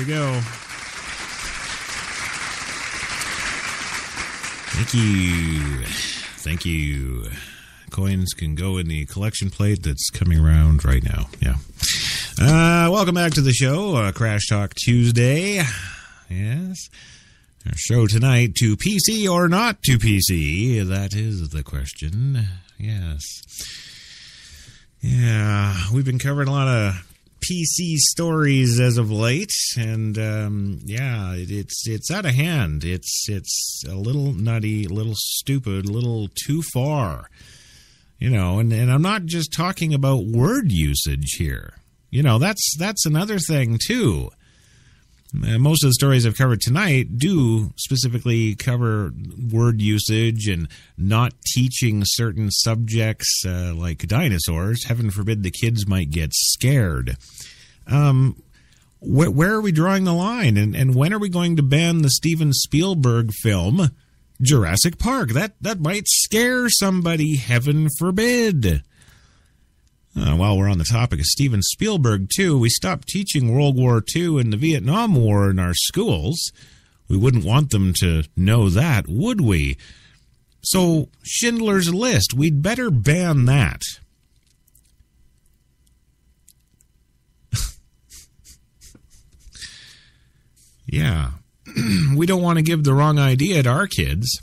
we go. Thank you. Thank you. Coins can go in the collection plate that's coming around right now. Yeah. Welcome back to the show, Crash Talk Tuesday. Yes. Our show tonight, to PC or not to PC? That is the question. Yes. Yeah, we've been covering a lot of PC stories as of late, and yeah, it's out of hand. It's a little nutty, a little stupid, a little too far. You know, and I'm not just talking about word usage here. You know, that's another thing too. Most of the stories I've covered tonight do specifically cover word usage and not teaching certain subjects like dinosaurs. Heaven forbid the kids might get scared. Where are we drawing the line? And when are we going to ban the Steven Spielberg film Jurassic Park? That might scare somebody, heaven forbid. While we're on the topic of Steven Spielberg, too, we stopped teaching World War II and the Vietnam War in our schools. We wouldn't want them to know that, would we? So, Schindler's List, we'd better ban that. Yeah. We don't want to give the wrong idea to our kids.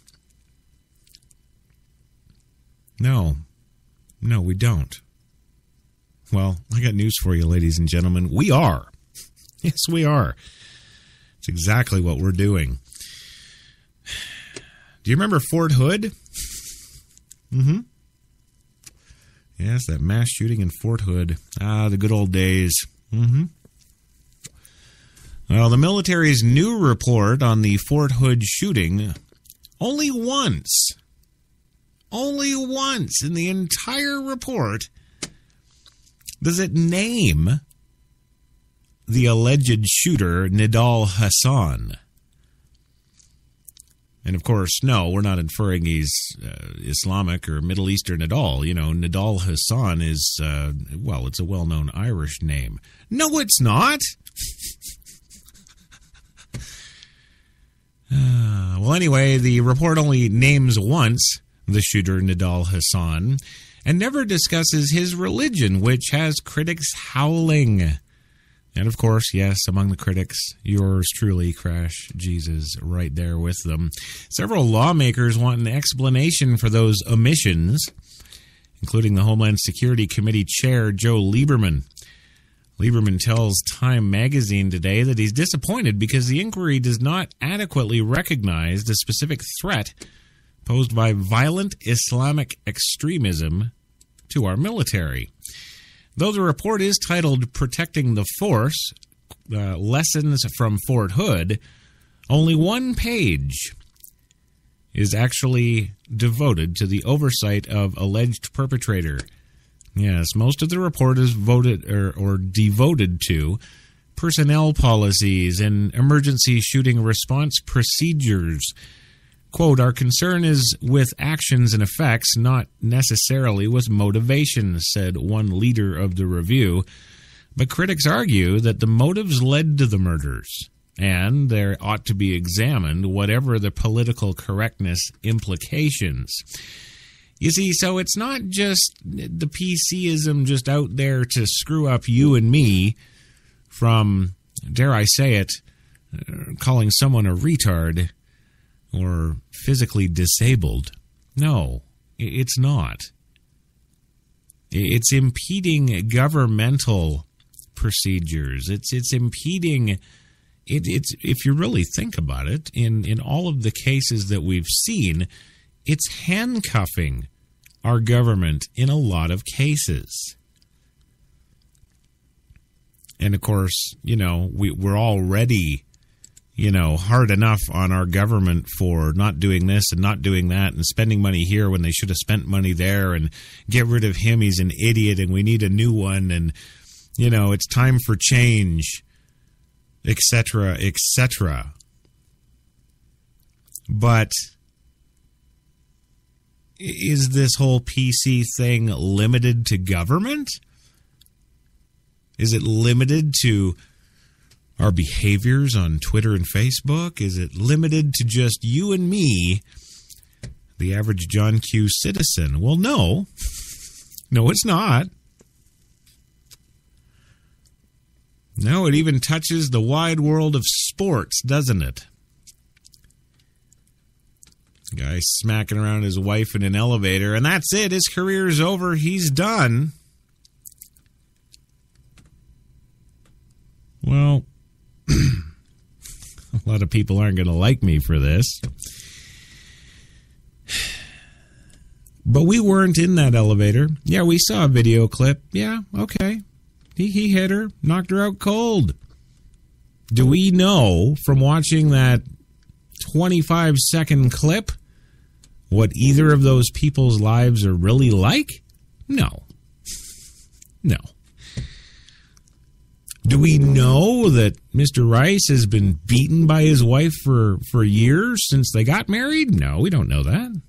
No, we don't. Well, I got news for you, ladies and gentlemen. We are. Yes, we are. It's exactly what we're doing. Do you remember Fort Hood? Mm-hmm. Yes, that mass shooting in Fort Hood. Ah, the good old days. Mm-hmm. Well, the military's new report on the Fort Hood shooting, only once in the entire report does it name the alleged shooter, Nidal Hasan. And of course, no, we're not inferring he's Islamic or Middle Eastern at all. You know, Nidal Hasan is, well, it's a well-known Irish name. No, it's not. Well, anyway, the report only names once the shooter, Nidal Hasan, and never discusses his religion, which has critics howling. And of course, yes, among the critics, yours truly, Crash Jesus, right there with them. Several lawmakers want an explanation for those omissions, including the Homeland Security Committee Chair Joe Lieberman. Lieberman tells Time magazine today that he's disappointed because the inquiry does not adequately recognize the specific threat posed by violent Islamic extremism to our military. Though the report is titled Protecting the Force, Lessons from Fort Hood, only one page is actually devoted to the oversight of alleged perpetrator. Yes, most of the report is voted or devoted to personnel policies and emergency shooting response procedures. Quote, our concern is with actions and effects, not necessarily with motivation, said one leader of the review. But critics argue that the motives led to the murders, and there ought to be examined whatever the political correctness implications. You see, so it's not just the PCism just out there to screw up you and me from, dare I say it, calling someone a retard or physically disabled. No, it's not. It's impeding governmental procedures. It's impeding. It's if you really think about it, in all of the cases that we've seen, it's handcuffing our government in a lot of cases. And of course, you know, we're already, you know, hard enough on our government for not doing this and not doing that and spending money here when they should have spent money there, and get rid of him, he's an idiot and we need a new one, and, you know, it's time for change, etc., etc. But is this whole PC thing limited to government? Is it limited to our behaviors on Twitter and Facebook? Is it limited to just you and me, the average John Q. citizen? Well, no. No, it's not. No, it even touches the wide world of sports, doesn't it? Guy smacking around his wife in an elevator, and that's it. His career's over. He's done. Well, a lot of people aren't going to like me for this. But we weren't in that elevator. Yeah, we saw a video clip. Yeah, okay. He hit her, knocked her out cold. Do we know from watching that 25-second clip what either of those people's lives are really like? No. No. Do we know that Mr. Rice has been beaten by his wife for years since they got married? No, we don't know that.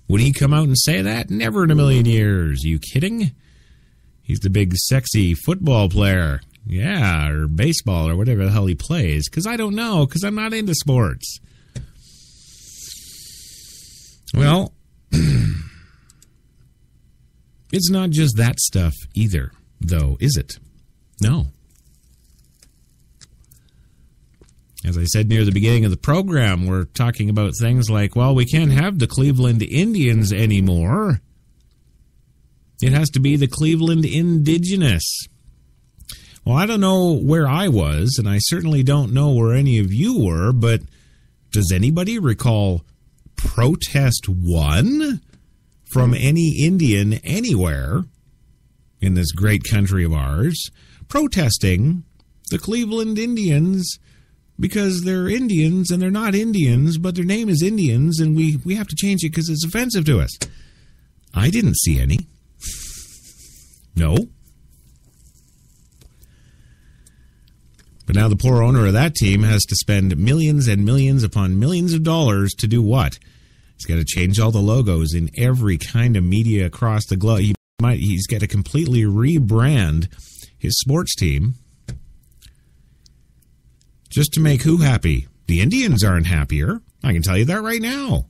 Would he come out and say that? Never in a million years. Are you kidding? He's the big, sexy football player. Yeah, or baseball, or whatever the hell he plays. Because I don't know, because I'm not into sports. Well, it's not just that stuff either, though, is it? No. As I said near the beginning of the program, we're talking about things like, well, we can't have the Cleveland Indians anymore. It has to be the Cleveland Indigenous. Well, I don't know where I was, and I certainly don't know where any of you were, but does anybody recall Protest 1 from any Indian anywhere in this great country of ours protesting the Cleveland Indians because they're Indians and they're not Indians, but their name is Indians, and we have to change it because it's offensive to us? I didn't see any. No. But now the poor owner of that team has to spend millions and millions upon millions of dollars to do what? He's got to change all the logos in every kind of media across the globe. He's got to completely rebrand his sports team just to make who happy? The Indians aren't happier. I can tell you that right now.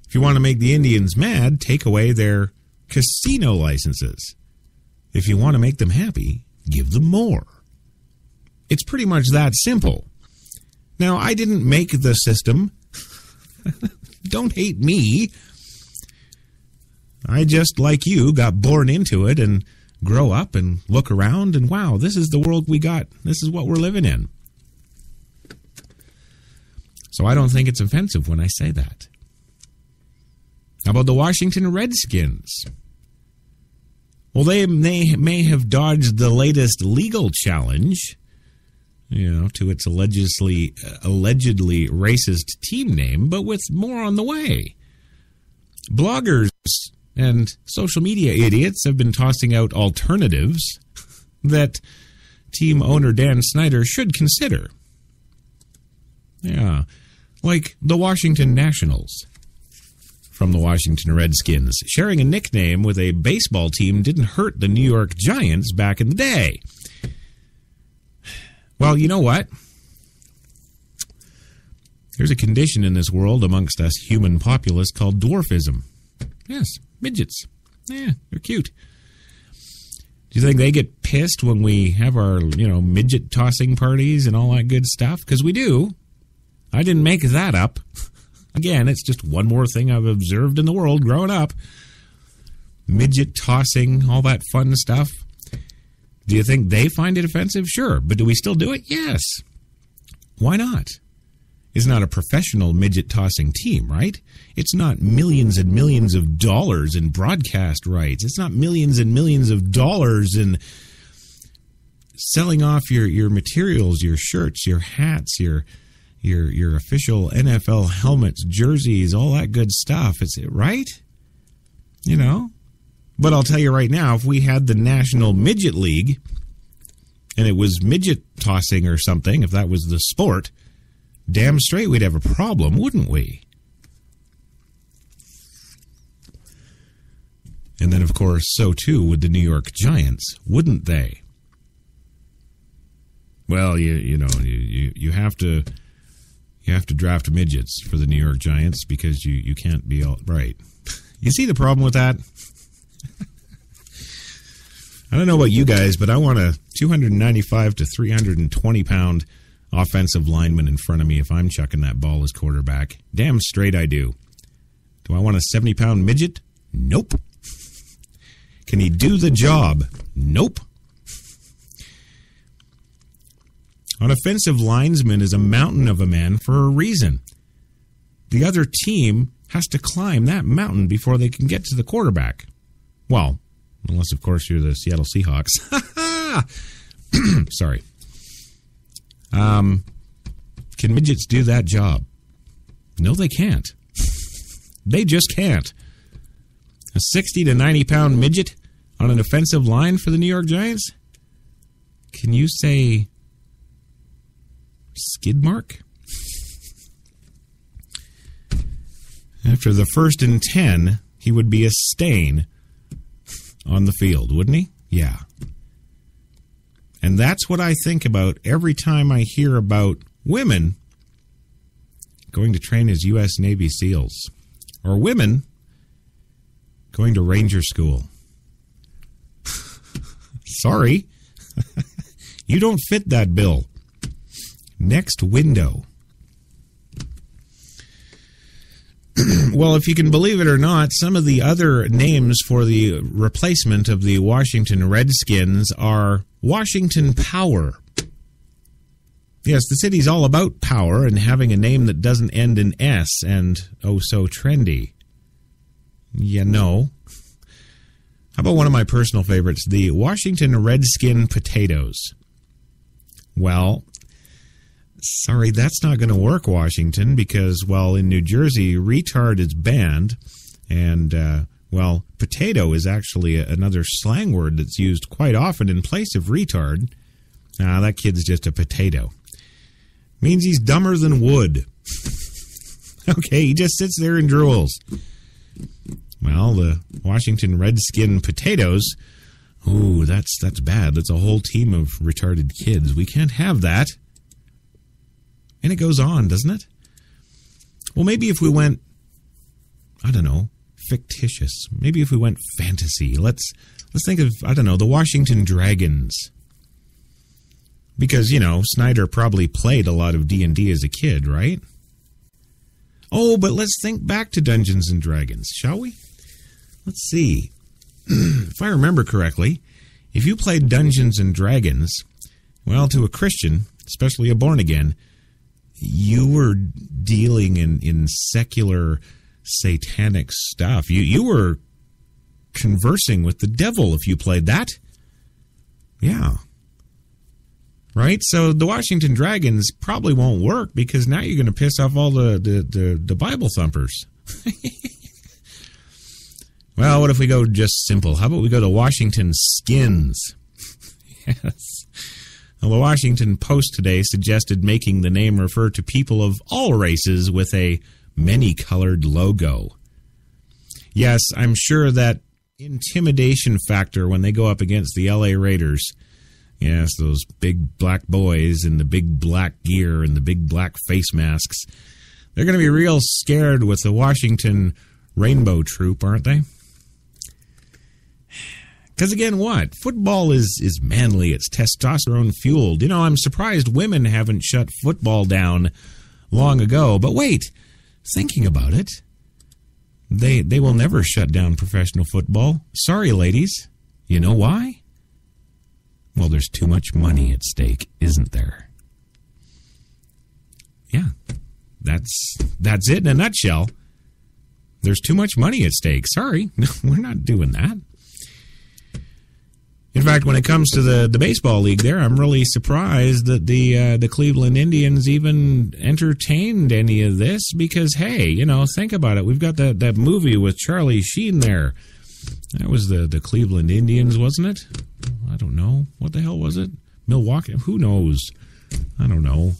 If you want to make the Indians mad, take away their casino licenses. If you want to make them happy, give them more. It's pretty much that simple. Now, I didn't make the system. Don't hate me. I just, like you, got born into it and grow up and look around and, wow, this is the world we got. This is what we're living in. So I don't think it's offensive when I say that. How about the Washington Redskins? Well, they may have dodged the latest legal challenge, to its allegedly racist team name, but with more on the way. Bloggers and social media idiots have been tossing out alternatives that team owner Dan Snyder should consider. Yeah, like the Washington Nationals from the Washington Redskins. Sharing a nickname with a baseball team didn't hurt the New York Giants back in the day. Well, you know what? There's a condition in this world amongst us human populace called dwarfism. Yes, midgets. Yeah, they're cute. Do you think they get pissed when we have our, midget tossing parties and all that good stuff? Because we do. I didn't make that up. Again, it's just one more thing I've observed in the world growing up. Midget tossing, all that fun stuff. Do you think they find it offensive? Sure. But do we still do it? Yes. Why not? It's not a professional midget tossing team, right? It's not millions and millions of dollars in broadcast rights. It's not millions and millions of dollars in selling off your materials, your shirts, your hats, your official NFL helmets, jerseys, all that good stuff. Is it right? But I'll tell you right now, if we had the National Midget League and it was midget tossing or something, if that was the sport, damn straight we'd have a problem, wouldn't we? And then, of course, so too would the New York Giants, wouldn't they? Well, you have to draft midgets for the New York Giants because you can't be all right. You see the problem with that? I don't know about you guys, but I want a 295 to 320 pound offensive lineman in front of me if I'm chucking that ball as quarterback. Damn straight I do. Do I want a 70 pound midget? Nope. Can he do the job? Nope. An offensive lineman is a mountain of a man for a reason. The other team has to climb that mountain before they can get to the quarterback. Well, unless, of course, you're the Seattle Seahawks. Sorry. Can midgets do that job? No, they can't. They just can't. A 60 to 90 pound midget on an offensive line for the New York Giants? Can you say skid mark? After the 1st and 10, he would be a stain on the field, wouldn't he? Yeah. And that's what I think about every time I hear about women going to train as U.S. Navy SEALs or women going to Ranger School. Sorry. You don't fit that bill. Next window. Well, if you can believe it or not, some of the other names for the replacement of the Washington Redskins are Washington Power. Yes, the city's all about power and having a name that doesn't end in S and oh so trendy. You know. How about one of my personal favorites, the Washington Redskin Potatoes? Well, sorry, that's not going to work, Washington, because, well, in New Jersey, retard is banned, and, well, potato is actually another slang word that's used quite often in place of retard. That kid's just a potato. Means he's dumber than wood. Okay, he just sits there and drools. Well, the Washington Redskin Potatoes, ooh, that's bad. That's a whole team of retarded kids. We can't have that. And it goes on, doesn't it? Well, maybe if we went, I don't know, fictitious. Maybe if we went fantasy. Let's think of, I don't know, the Washington Dragons. Because, you know, Snyder probably played a lot of D&D as a kid, right? Oh, but let's think back to Dungeons and Dragons, shall we? Let's see. If I remember correctly, if you played Dungeons and Dragons, well, to a Christian, especially a born-again, you were dealing in secular, satanic stuff. You were conversing with the devil if you played that. Yeah. Right? So the Washington Dragons probably won't work because now you're going to piss off all the Bible thumpers. Well, what if we go just simple? How about we go to Washington Skins? Yes. Well, the Washington Post today suggested making the name refer to people of all races with a many-colored logo. Yes, I'm sure that intimidation factor when they go up against the LA Raiders. Yes, those big black boys in the big black gear and the big black face masks. They're going to be real scared with the Washington Rainbow Troop, aren't they? Because again, what? Football is manly. It's testosterone-fueled. You know, I'm surprised women haven't shut football down long ago. But wait, thinking about it, they will never shut down professional football. Sorry, ladies. You know why? Well, there's too much money at stake, isn't there? Yeah, that's it in a nutshell. There's too much money at stake. Sorry, we're not doing that. In fact, when it comes to the baseball league there, I'm really surprised that the Cleveland Indians even entertained any of this because, hey, you know, think about it. We've got that movie with Charlie Sheen there. That was the Cleveland Indians, wasn't it? I don't know. What the hell was it? Milwaukee? Who knows? I don't know.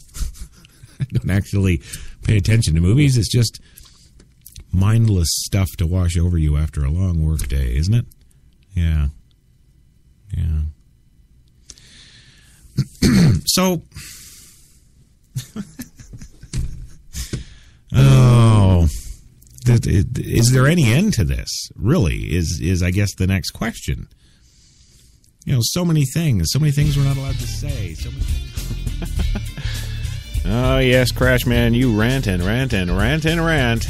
I don't actually pay attention to movies. It's just mindless stuff to wash over you after a long work day, isn't it? Yeah. So, is there any end to this? Really, is I guess the next question. So many things we're not allowed to say. So many things. Oh yes, Crash Man, you rant and rant and rant and rant.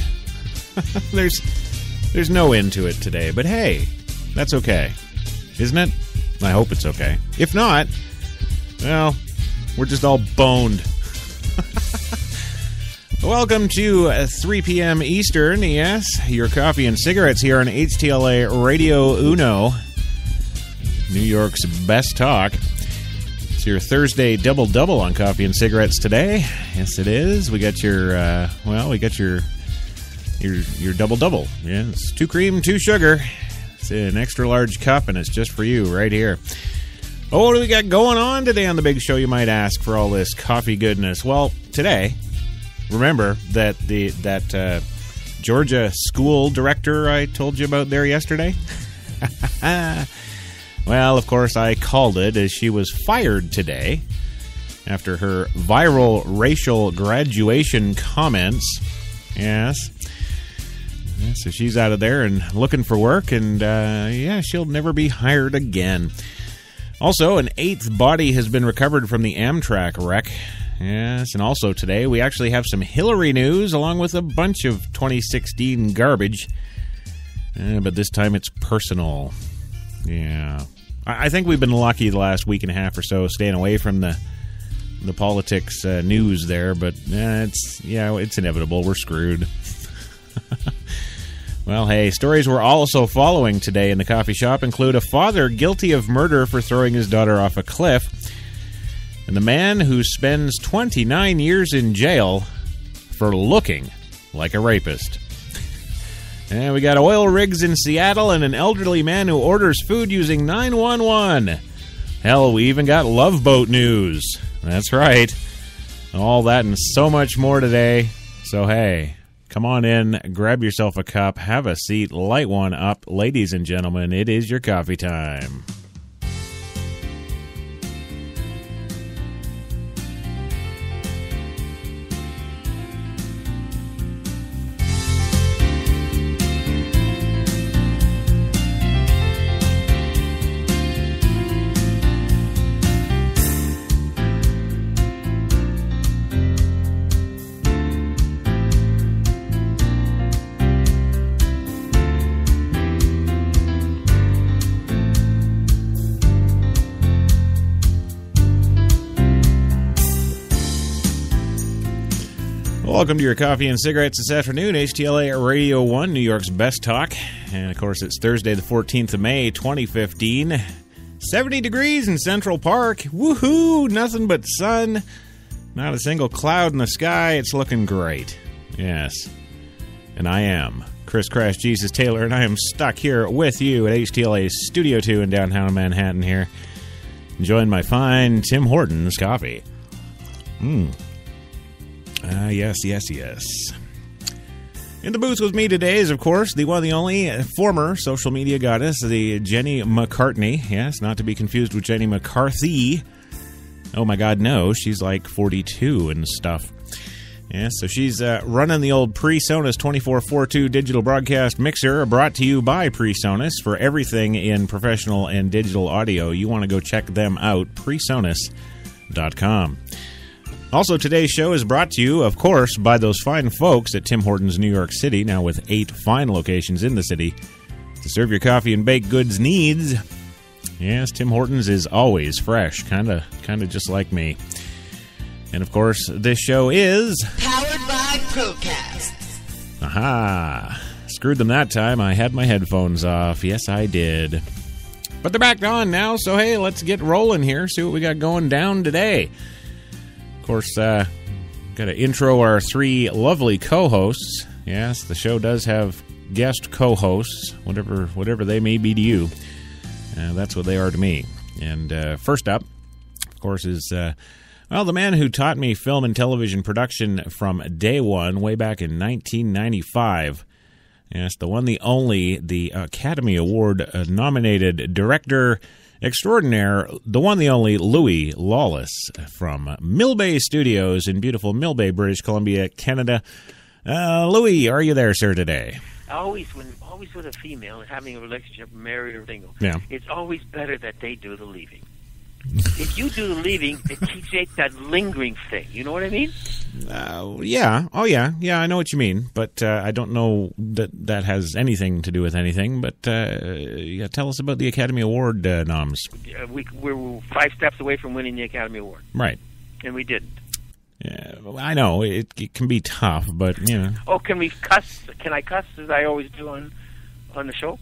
There's no end to it today, but hey, that's okay, isn't it? I hope it's okay. If not, well, we're just all boned. Welcome to 3 p.m. Eastern, yes, your coffee and cigarettes here on HTLA Radio Uno, New York's best talk. It's your Thursday double-double on coffee and cigarettes today. Yes, it is. We got your double-double. Yeah, it's 2 cream, 2 sugar. It's an extra large cup, and it's just for you right here. Oh, what do we got going on today on the big show, you might ask, for all this coffee goodness? Well, today, remember that that Georgia school director I told you about there yesterday? Well, of course, I called it, as she was fired today after her viral racial graduation comments. Yes. So she's out of there and looking for work, and she'll never be hired again. Also, an 8th body has been recovered from the AMTRAK wreck. Yes, and also today we actually have some Hillary news along with a bunch of 2016 garbage. But this time it's personal. Yeah. I think we've been lucky the last week and a half or so staying away from the politics news there, but it's inevitable. We're screwed. Well, hey, stories we're also following today in the coffee shop include a father guilty of murder for throwing his daughter off a cliff, and the man who spends 29 years in jail for looking like a rapist. And we got oil rigs in Seattle and an elderly man who orders food using 911. Hell, we even got Love Boat news. That's right. All that and so much more today. So, hey, come on in, grab yourself a cup, have a seat, light one up. Ladies and gentlemen, it is your coffee time. Welcome to your coffee and cigarettes this afternoon. HTLA Radio 1, New York's best talk. And, of course, it's Thursday the 14th of May, 2015. 70 degrees in Central Park. Woohoo! Nothing but sun. Not a single cloud in the sky. It's looking great. Yes. And I am Chris Crash Jesus Taylor, and I am stuck here with you at HTLA's Studio 2 in downtown Manhattan here, enjoying my fine Tim Hortons coffee. Yes. In the booth with me today is, of course, the one, the only former social media goddess, the Jenny McCartney. Yes, not to be confused with Jenny McCarthy. Oh my God, no, she's like 42 and stuff. Yeah, so she's running the old PreSonus 2442 digital broadcast mixer, brought to you by PreSonus for everything in professional and digital audio. You want to go check them out, PreSonus.com. Also, today's show is brought to you, of course, by those fine folks at Tim Hortons New York City, now with 8 fine locations in the city, to serve your coffee and baked goods needs. Yes, Tim Hortons is always fresh, kind of just like me. And, of course, this show is powered by Procast. Aha! Screwed them that time. I had my headphones off. Yes, I did. But they're back on now, so hey, let's get rolling here, see what we got going down today. Of course, got to intro our 3 lovely co-hosts. Yes, the show does have guest co-hosts, whatever they may be to you. That's what they are to me. And first up, of course, is the man who taught me film and television production from day one, way back in 1995. Yes, the one, the only, the Academy Award nominated director extraordinaire, the one, the only, Louis Lawless from Millbay Studios in beautiful Millbay, British Columbia, Canada. Louis, are you there, sir, today? Always with a female and having a relationship, married or single, it's always better that they do the leaving. If you do the leaving, it keeps that lingering thing. You know what I mean? Yeah. Oh, yeah. Yeah, I know what you mean. But I don't know that has anything to do with anything. But tell us about the Academy Award noms. We're 5 steps away from winning the Academy Award. Right. And we didn't. Yeah, I know. It can be tough, but, you know. Oh, can we cuss? Can I cuss as I always do on the show?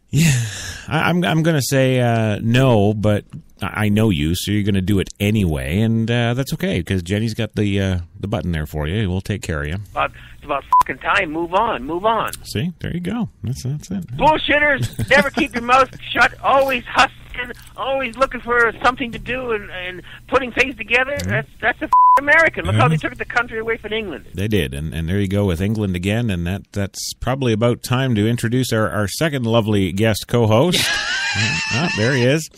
Yeah, I'm going to say no, but I know you, so you're going to do it anyway, and that's okay because Jenny's got the button there for you. We'll take care of you. It's about fucking time. Move on. See, there you go. That's it. Bullshitters, never keep your mouth shut. Always hustling, always looking for something to do and putting things together. That's a American. Look how they took the country away from England. They did, and there you go with England again, and that's probably about time to introduce our second lovely guest co-host. There he is.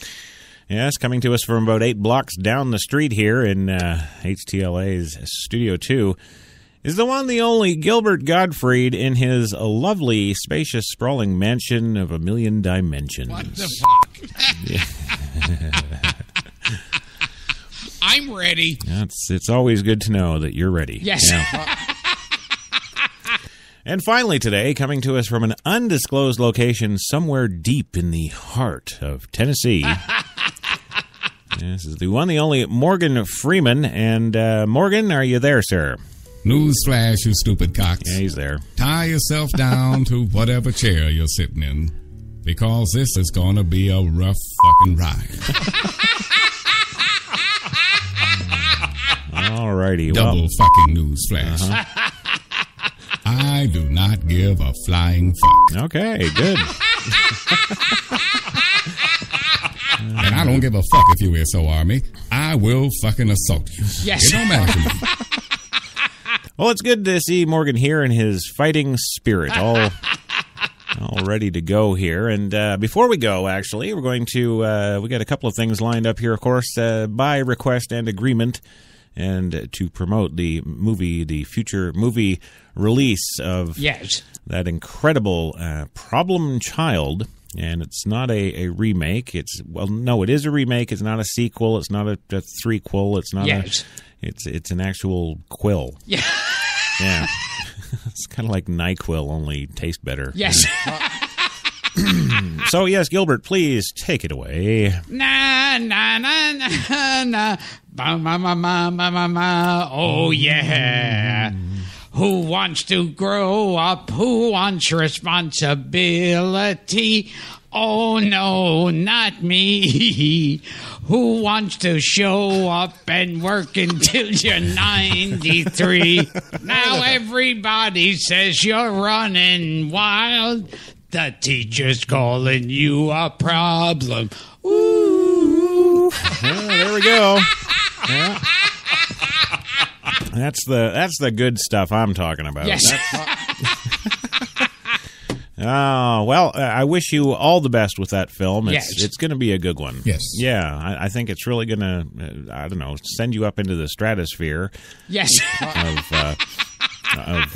Yes, coming to us from about 8 blocks down the street here in HTLA's Studio 2 is the one, the only Gilbert Gottfried in his lovely, spacious, sprawling mansion of 1,000,000 dimensions. What the fuck? I'm ready. It's always good to know that you're ready. Yes. Yeah. And finally today, coming to us from an undisclosed location somewhere deep in the heart of Tennessee. This is the one, the only Morgan Freeman. And Morgan, are you there, sir? Newsflash, you stupid cocks. Yeah, he's there. Tie yourself down to whatever chair you're sitting in, because this is going to be a rough fucking ride. All righty. Double fucking newsflash. I do not give a flying fuck. Okay, good. And I don't give a fuck if you SOR me. I will fucking assault you. Yes. It don't matter to me. Well, it's good to see Morgan here in his fighting spirit, all ready to go here. And before we go, actually, we're going to, we got a couple of things lined up here, of course, by request and agreement, and to promote the future movie release of that incredible Problem Child. And it's not a remake. It is a remake. It's not a sequel. It's not a threequel. It's not it's an actual quill. Yeah. Yeah. It's kind of like NyQuil, only taste better. Yes. So, yes, Gilbert, please take it away. Na, na, na, na, na. Ba, ma, ma, ma, ma, ma, ma. Oh, yeah. Who wants to grow up? Who wants responsibility? Oh, no, not me. Who wants to show up and work until you're 93? Now everybody says you're running wild. The teacher's calling you a problem. Ooh. Well, there we go. Yeah. That's the good stuff I'm talking about. Yes. Well, I wish you all the best with that film. It's going to be a good one. Yes. Yeah, I think it's really going to, I don't know, send you up into the stratosphere. Yes.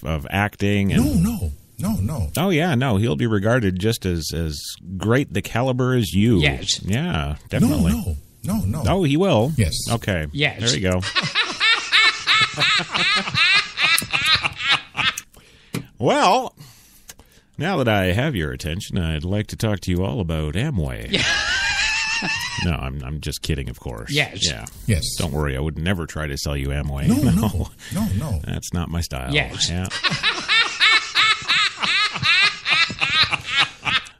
Of acting. And, No. Oh, yeah, no, he'll be regarded just as great the caliber as you. Yes. Yeah, definitely. No. Oh, he will? Yes. Okay. Yes. There you go. Well, now that I have your attention, I'd like to talk to you all about Amway. Yeah. No, I'm just kidding, of course. Yes. Yeah. Yes. Don't worry, I would never try to sell you Amway. No. That's not my style. Yes. Yeah.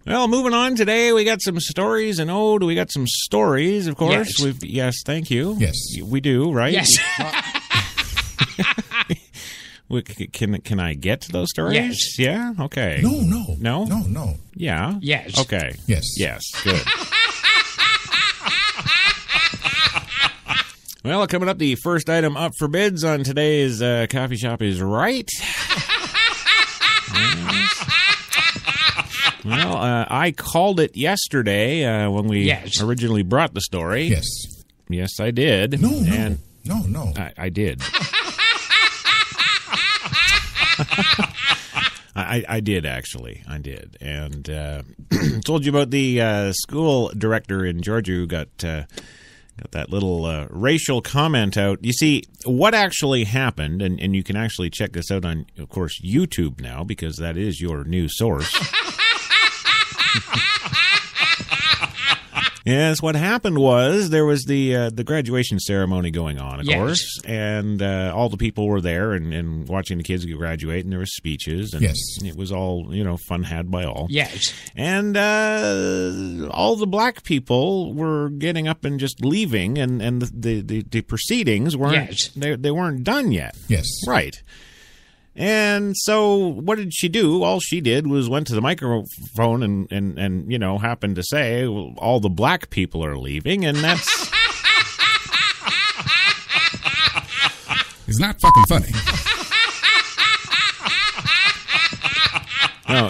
Well, moving on today, we got some stories, and do we got some stories, of course. Yes. Yes, thank you. Yes. We do, right? Yes. Can I get to those stories? Yes. Yeah? Okay. No. No? Yeah? Yes. Okay. Yes. Yes, good. Well, coming up, the first item up for bids on today's Coffee Shop is Right. Well, I called it yesterday when we originally brought the story. Yes. Yes, I did. No. I did. I did, actually. I did. And told you about the school director in Georgia who got that little racial comment out. You see, what actually happened, and you can actually check this out on, of course, YouTube now, because that is your new source. Yes, what happened was there was the graduation ceremony going on, of course, and all the people were there and watching the kids graduate, and there were speeches, and it was all, fun had by all. Yes. And all the black people were getting up and just leaving, and the proceedings weren't, they weren't done yet. Yes. Right. And so what did she do? All she did was went to the microphone and happened to say, well, all the black people are leaving, and that's... It's not fucking funny.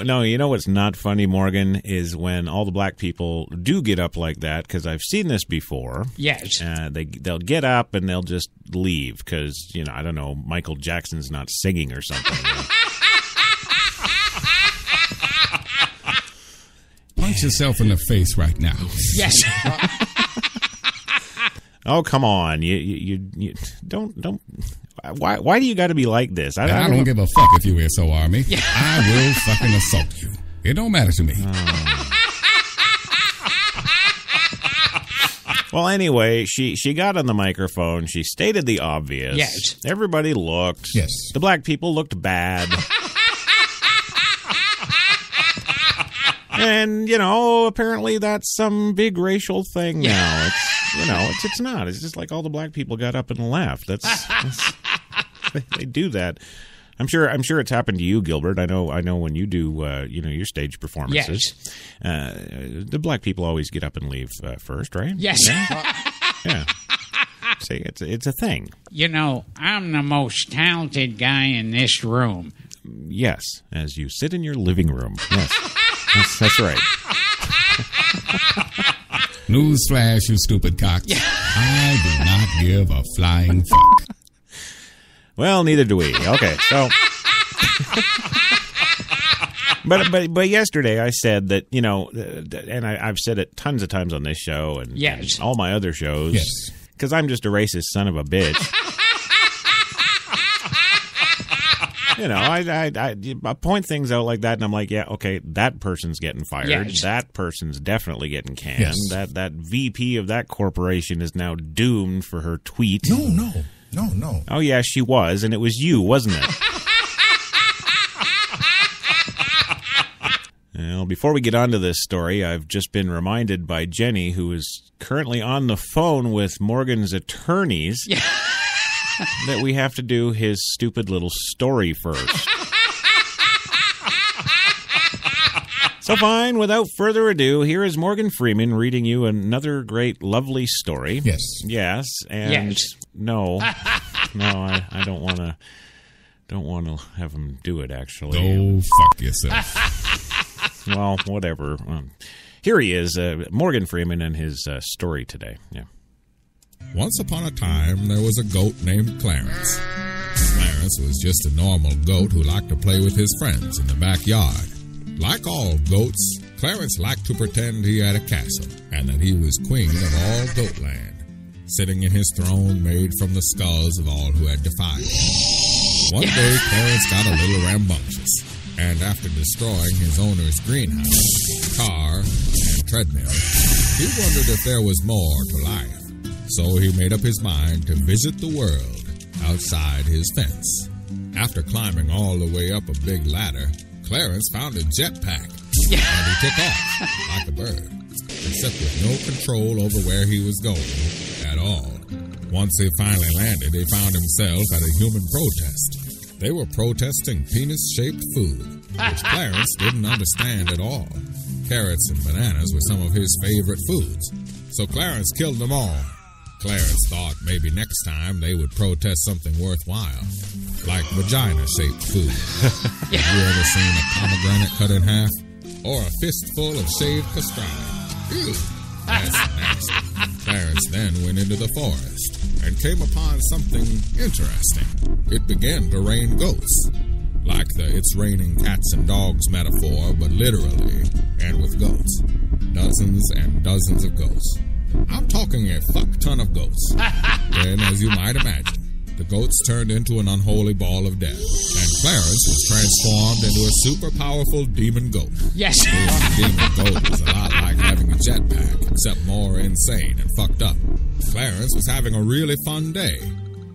No, you know what's not funny, Morgan, is when all the black people do get up like that, because I've seen this before. Yes. They'll get up and they'll just leave because, I don't know, Michael Jackson's not singing or something. Punch yourself in the face right now. Yes. Oh, come on. You don't... Why do you got to be like this? I don't give a fuck if you SOR me. I will fucking assault you. It don't matter to me. Well, anyway, she got on the microphone. She stated the obvious. Yes. Everybody looked. Yes. The black people looked bad. And, apparently that's some big racial thing now. It's not. It's just like all the black people got up and left. That's they do that. I'm sure it's happened to you, Gilbert. I know when you do your stage performances. Yes. The black people always get up and leave first, right? Yes. Yeah. See, it's a thing. I'm the most talented guy in this room. Yes, as you sit in your living room. Yes. That's right. Newsflash, you stupid cocks. I do not give a flying fuck. Well, neither do we. Okay, so... But yesterday I said that, and I've said it tons of times on this show and all my other shows, because I'm just a racist son of a bitch. I point things out like that, and I'm like, yeah, okay, that person's getting fired. Yes. That person's definitely getting canned. Yes. That VP of that corporation is now doomed for her tweet. No. Oh, yeah, she was, and it was you, wasn't it? Well, before we get on to this story, I've just been reminded by Jenny, who is currently on the phone with Morgan's attorneys, that we have to do his stupid little story first. So fine, without further ado, here is Morgan Freeman reading you another great, lovely story. Yes. Yes, and Yes. no, I don't want to have him do it, actually. Go fuck yourself. Well, whatever. Here he is, Morgan Freeman, and his story today. Yeah. Once upon a time, there was a goat named Clarence. Clarence was just a normal goat who liked to play with his friends in the backyard. Like all goats, Clarence liked to pretend he had a castle and that he was queen of all Goatland, sitting in his throne made from the skulls of all who had defied him. One day, Clarence got a little rambunctious, and after destroying his owner's greenhouse, car, and treadmill, he wondered if there was more to life. So he made up his mind to visit the world outside his fence. After climbing all the way up a big ladder, Clarence found a jetpack, and he took off like a bird, except with no control over where he was going at all. Once he finally landed, he found himself at a human protest. They were protesting penis-shaped food, which Clarence didn't understand at all. Carrots and bananas were some of his favorite foods, so Clarence killed them all. Clarence thought maybe next time they would protest something worthwhile, like vagina-shaped food. Have you ever seen a pomegranate cut in half? Or a fistful of shaved pastrami? Ew, that's nasty. Clarence then went into the forest and came upon something interesting. It began to rain goats. Like the "it's raining cats and dogs" metaphor, but literally, and with goats. Dozens and dozens of goats. I'm talking a fuck ton of goats. Then, as you might imagine, the goats turned into an unholy ball of death, and Clarence was transformed into a super powerful demon goat. Yes. Being a demon goat was a lot like having a jetpack, except more insane and fucked up. Clarence was having a really fun day,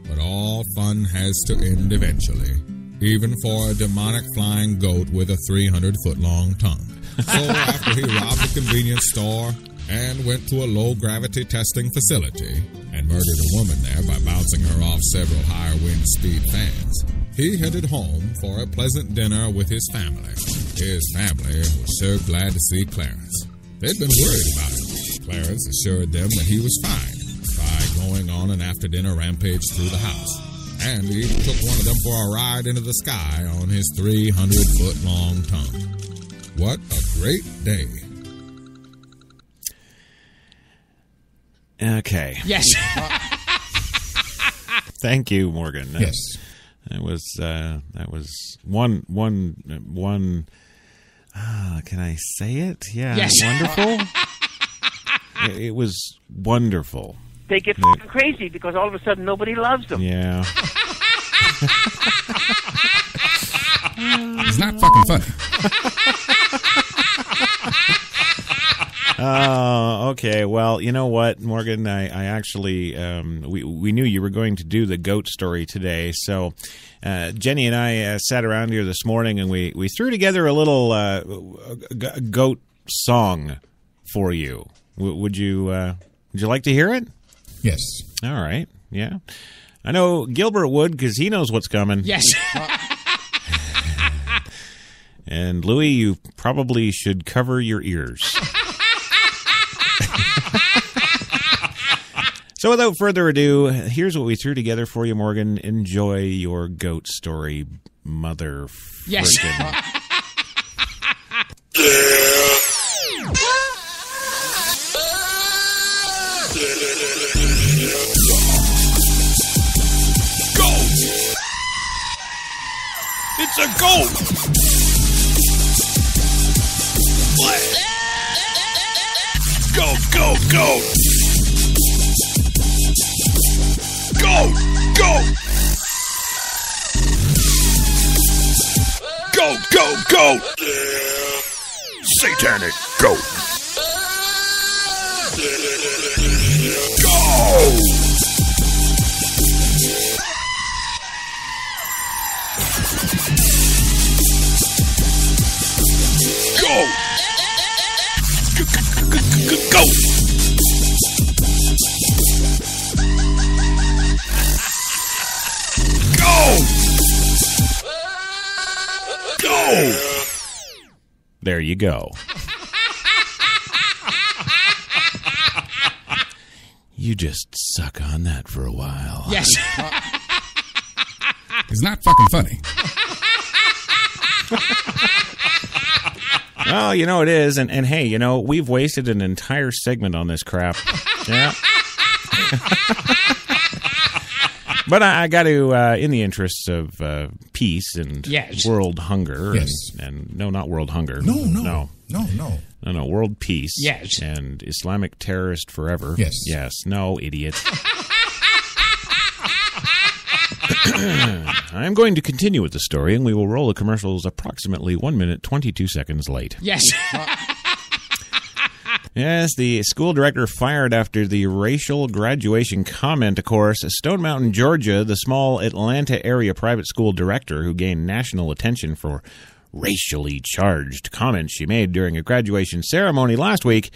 but all fun has to end eventually, even for a demonic flying goat with a 300-foot-long tongue. So after he robbed a convenience store and went to a low-gravity testing facility and murdered a woman there by bouncing her off several higher wind speed fans, he headed home for a pleasant dinner with his family. His family was so glad to see Clarence. They'd been worried about him. Clarence assured them that he was fine by going on an after-dinner rampage through the house. And he even took one of them for a ride into the sky on his 300-foot-long tongue. What a great day. Okay. Yes. Thank you, Morgan. Yes. That was one. Can I say it? Yeah. Yes. Wonderful. It was wonderful. They get fucking crazy because all of a sudden nobody loves them. Yeah. It's not fucking funny. Okay. Well, you know what, Morgan? I actually we knew you were going to do the goat story today, so Jenny and I sat around here this morning and we threw together a little goat song for you. Would you like to hear it? Yes. All right. Yeah. I know Gilbert would because he knows what's coming. Yes. And Louie, you probably should cover your ears. So without further ado, here's what we threw together for you, Morgan. Enjoy your goat story, mother Yes. frickin'. It's a goat! What? Goat, goat, goat! Goat, goat! Goat, goat, goat! Satanic goat! Go! Go! Go! Go! Go! There you go. You just suck on that for a while. Yes. It's not fucking funny. Well, you know it is, and hey, you know, we've wasted an entire segment on this crap. Yeah. But I got to, in the interests of peace and Yes. world hunger, Yes. and no, not world hunger. No. No, world peace. Yes. And Islamic terrorist forever. Yes. Yes. No, idiot. I'm going to continue with the story, and we will roll the commercials approximately 1 minute, 22 seconds late. Yes. Yes, the school director fired after the racial graduation comment, of course. Stone Mountain, Georgia, the small Atlanta area private school director who gained national attention for racially charged comments she made during a graduation ceremony last week,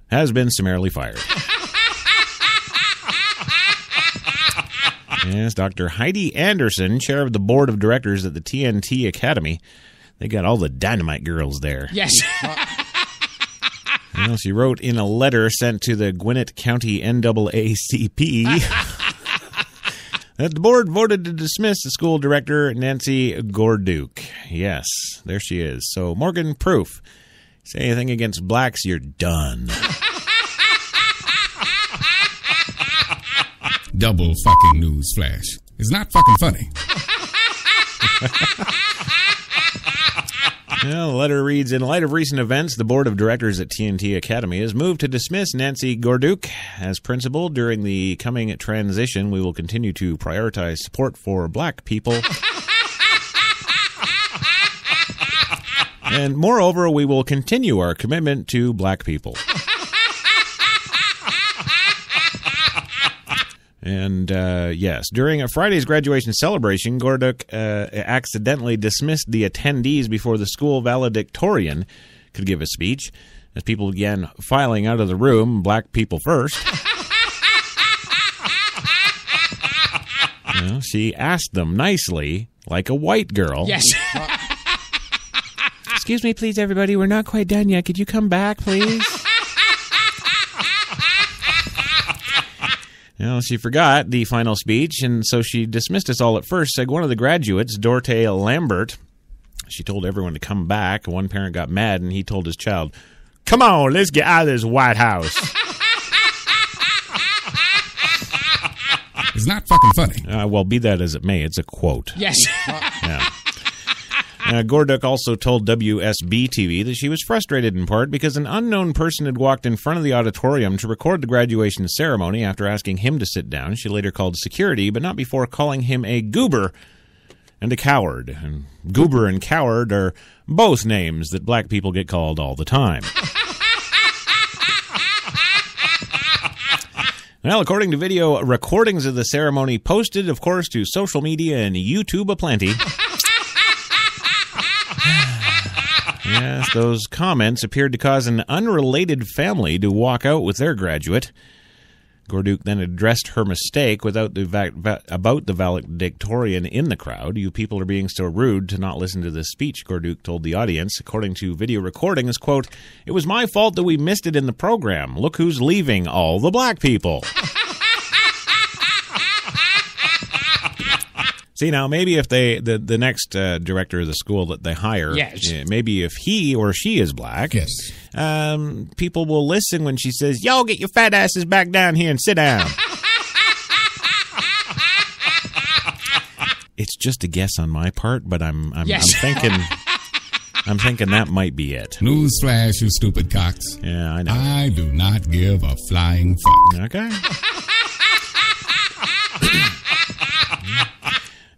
has been summarily fired. Yes, Dr. Heidi Anderson, chair of the board of directors at the TNT Academy. They got all the dynamite girls there. Yes. Well, she wrote in a letter sent to the Gwinnett County NAACP that the board voted to dismiss the school director, Nancy Gorduke. Yes, there she is. So, Morgan Proof, say anything against blacks, you're done. Double fucking news flash. It's not fucking funny. Well, the letter reads, in light of recent events, the board of directors at TNT Academy has moved to dismiss Nancy Gorduke as principal. During the coming transition, we will continue to prioritize support for black people. And moreover, we will continue our commitment to black people. And, yes, during a Friday's graduation celebration, Gorduke accidentally dismissed the attendees before the school valedictorian could give a speech. As people began filing out of the room, black people first. Well, she asked them nicely, like a white girl. Yes. Excuse me, please, everybody. We're not quite done yet. Could you come back, please? Well, she forgot the final speech, and so she dismissed us all at first, said one of the graduates, Dorte Lambert. She told everyone to come back. One parent got mad, and he told his child, "Come on, let's get out of this White House." It's not fucking funny. Well, be that as it may, it's a quote. Yes. Yeah. Gorduke also told WSB-TV that she was frustrated in part because an unknown person had walked in front of the auditorium to record the graduation ceremony after asking him to sit down. She later called security, but not before calling him a goober and a coward. And goober and coward are both names that black people get called all the time. Well, according to video recordings of the ceremony posted, of course, to social media and YouTube aplenty. Yes, those comments appeared to cause an unrelated family to walk out with their graduate. Gorduke then addressed her mistake about the valedictorian in the crowd. "You people are being so rude to not listen to this speech," Gorduke told the audience. According to video recordings, quote, "It was my fault that we missed it in the program. Look who's leaving, all the black people." See, now, maybe if the next director of the school that they hire, yes, maybe if he or she is black, yes, people will listen when she says, "Y'all get your fat asses back down here and sit down." It's just a guess on my part, but I'm thinking that might be it. Newsflash, you stupid cocks. Yeah, I know. I do not give a flying fuck. Okay.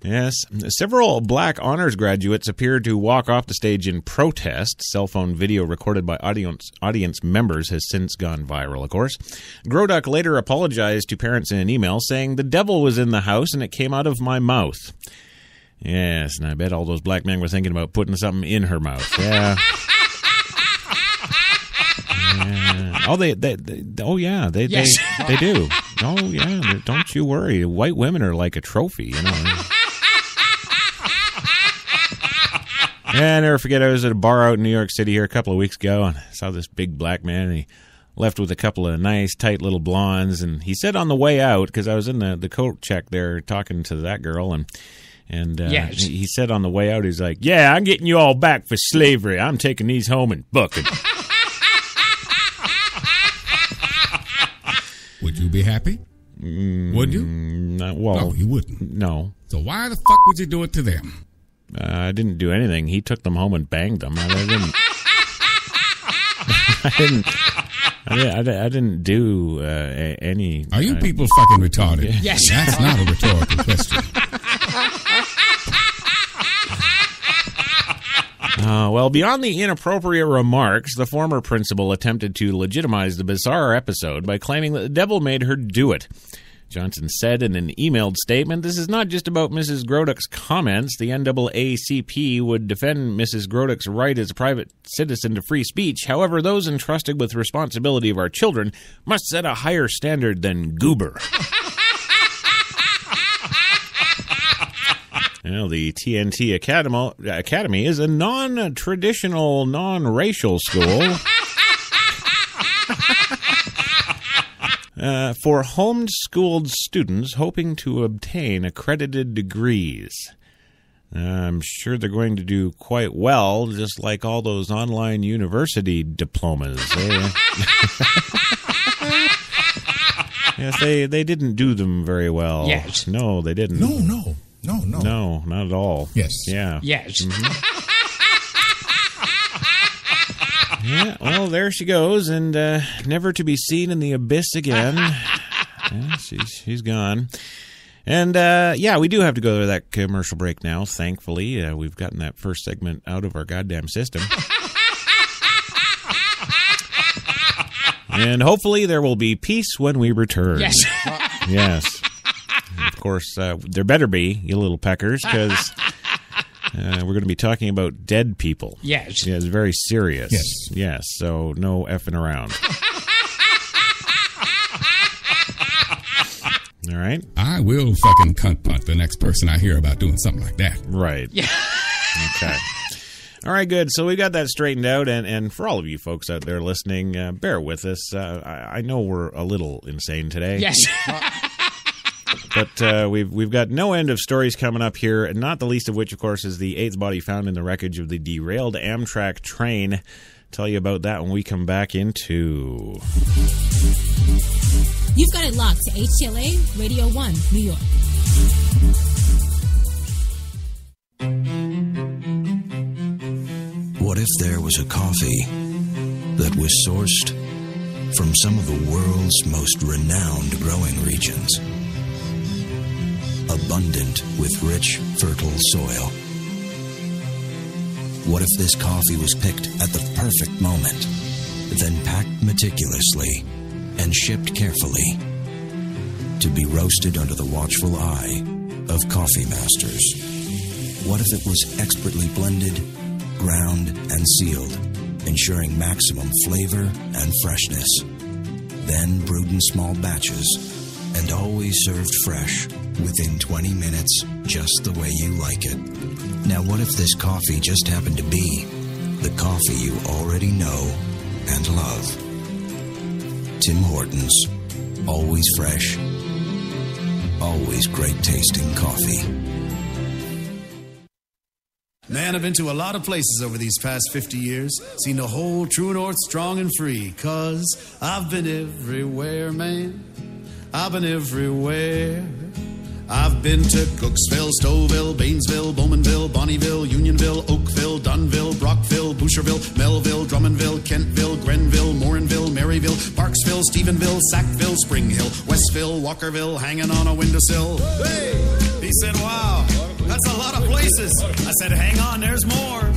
Yes, several black honors graduates appeared to walk off the stage in protest. Cell phone video recorded by audience members has since gone viral, of course. Gorduke later apologized to parents in an email, saying, "The devil was in the house and it came out of my mouth." Yes, and I bet all those black men were thinking about putting something in her mouth. Yeah. Yeah. Oh, they do. Oh, yeah, they do. Oh, yeah, don't you worry. White women are like a trophy, you know. Yeah, I never forget, I was at a bar out in New York City here a couple of weeks ago, and I saw this big black man, and he left with a couple of nice, tight little blondes, and he said on the way out, because I was in the coat check there talking to that girl, and yes, he said on the way out, he's like, "Yeah, I'm getting you all back for slavery. I'm taking these home and bucking." Would you be happy? Would you? Well, no, you wouldn't. No. So why the fuck would you do it to them? I didn't do anything. He took them home and banged them. I didn't do any. Are you people fucking retarded? Yes. That's not a rhetorical question. Well, beyond the inappropriate remarks, the former principal attempted to legitimize the bizarre episode by claiming that the devil made her do it. Johnson said in an emailed statement, "This is not just about Mrs. Gorduke's comments. The NAACP would defend Mrs. Gorduke's right as a private citizen to free speech. However, those entrusted with responsibility of our children must set a higher standard than goober." Well, the TNT Academy is a non-traditional, non-racial school. for homeschooled students hoping to obtain accredited degrees. I'm sure they're going to do quite well, just like all those online university diplomas. Yes, they didn't do them very well. Yes. No, they didn't. No, No, not at all. Yes. Yeah. Yes. Yeah, well, there she goes, and never to be seen in the abyss again. Yeah, she's gone. And, we do have to go to that commercial break now, thankfully. We've gotten that first segment out of our goddamn system. And hopefully there will be peace when we return. Yes. Yes. Of course, there better be, you little peckers, because we're going to be talking about dead people. Yes. Yeah, it's very serious. Yes. Yes, so no effing around. All right? I will fucking cunt punt the next person I hear about doing something like that. Right. Yeah. Okay. All right, good. So we got that straightened out, and for all of you folks out there listening, bear with us. I know we're a little insane today. Yes. But we've got no end of stories coming up here, and not the least of which, of course, is the eighth body found in the wreckage of the derailed AMTRAK train. Tell you about that when we come back into... You've got it locked to HTLA Radio 1, New York. What if there was a coffee that was sourced from some of the world's most renowned growing regions? Abundant with rich, fertile soil. What if this coffee was picked at the perfect moment, then packed meticulously and shipped carefully to be roasted under the watchful eye of coffee masters? What if it was expertly blended, ground, and sealed, ensuring maximum flavor and freshness, then brewed in small batches and always served fresh within 20 minutes, just the way you like it? Now, what if this coffee just happened to be the coffee you already know and love? Tim Hortons. Always fresh. Always great tasting coffee. Man, I've been to a lot of places over these past 50 years. Seen the whole true north strong and free. 'Cause I've been everywhere, man. I've been everywhere. I've been to Cooksville, Stouffville, Baynesville, Bowmanville, Bonnieville, Unionville, Oakville, Dunville, Brockville, Boucherville, Melville, Drummondville, Kentville, Grenville, Morinville, Maryville, Parksville, Stephenville, Sackville, Spring Hill, Westville, Walkerville, hanging on a windowsill. Hey! He said, wow, that's a lot of places. I said, hang on, there's more.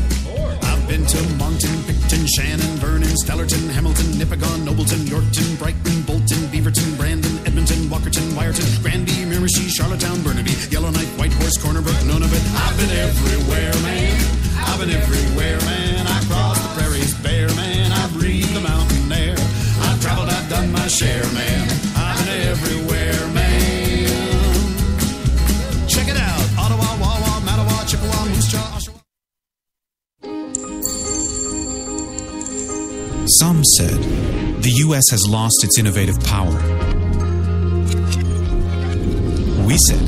I've been to Moncton, Picton, Shannon, Vernon, Stellarton, Hamilton, Nipigon, Nobleton, Yorkton, Brighton, Bolton, Beaverton, Brandon, Edmonton, Walkerton, Wyerton, Granby, Miramichi, Charlottetown, Burnaby, Yellowknife, Whitehorse, Corner Brook, Nunavut. I've been everywhere, man. I've been everywhere, man. I crossed the prairies bare, man. I breathed the mountain air. I've traveled, I've done my share, man. I've been everywhere, man. Check it out. Ottawa, Wawa, Mattawa, Chippewa, Moose Jaw, Oshawa. Some said the U.S. has lost its innovative power. We said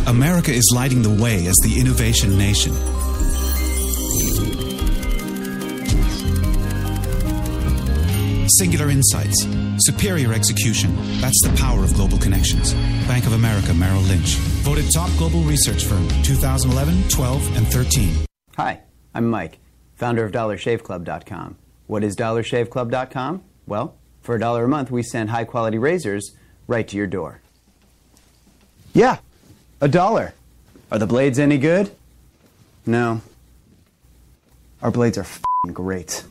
America is lighting the way as the innovation nation. Singular insights, superior execution. That's the power of global connections. Bank of America Merrill Lynch. Voted top global research firm 2011, 12, and 13. Hi, I'm Mike, founder of DollarShaveClub.com. What is DollarShaveClub.com? Well, for $1 a month, we send high-quality razors right to your door. Yeah, $1. Are the blades any good? No. Our blades are f***ing great.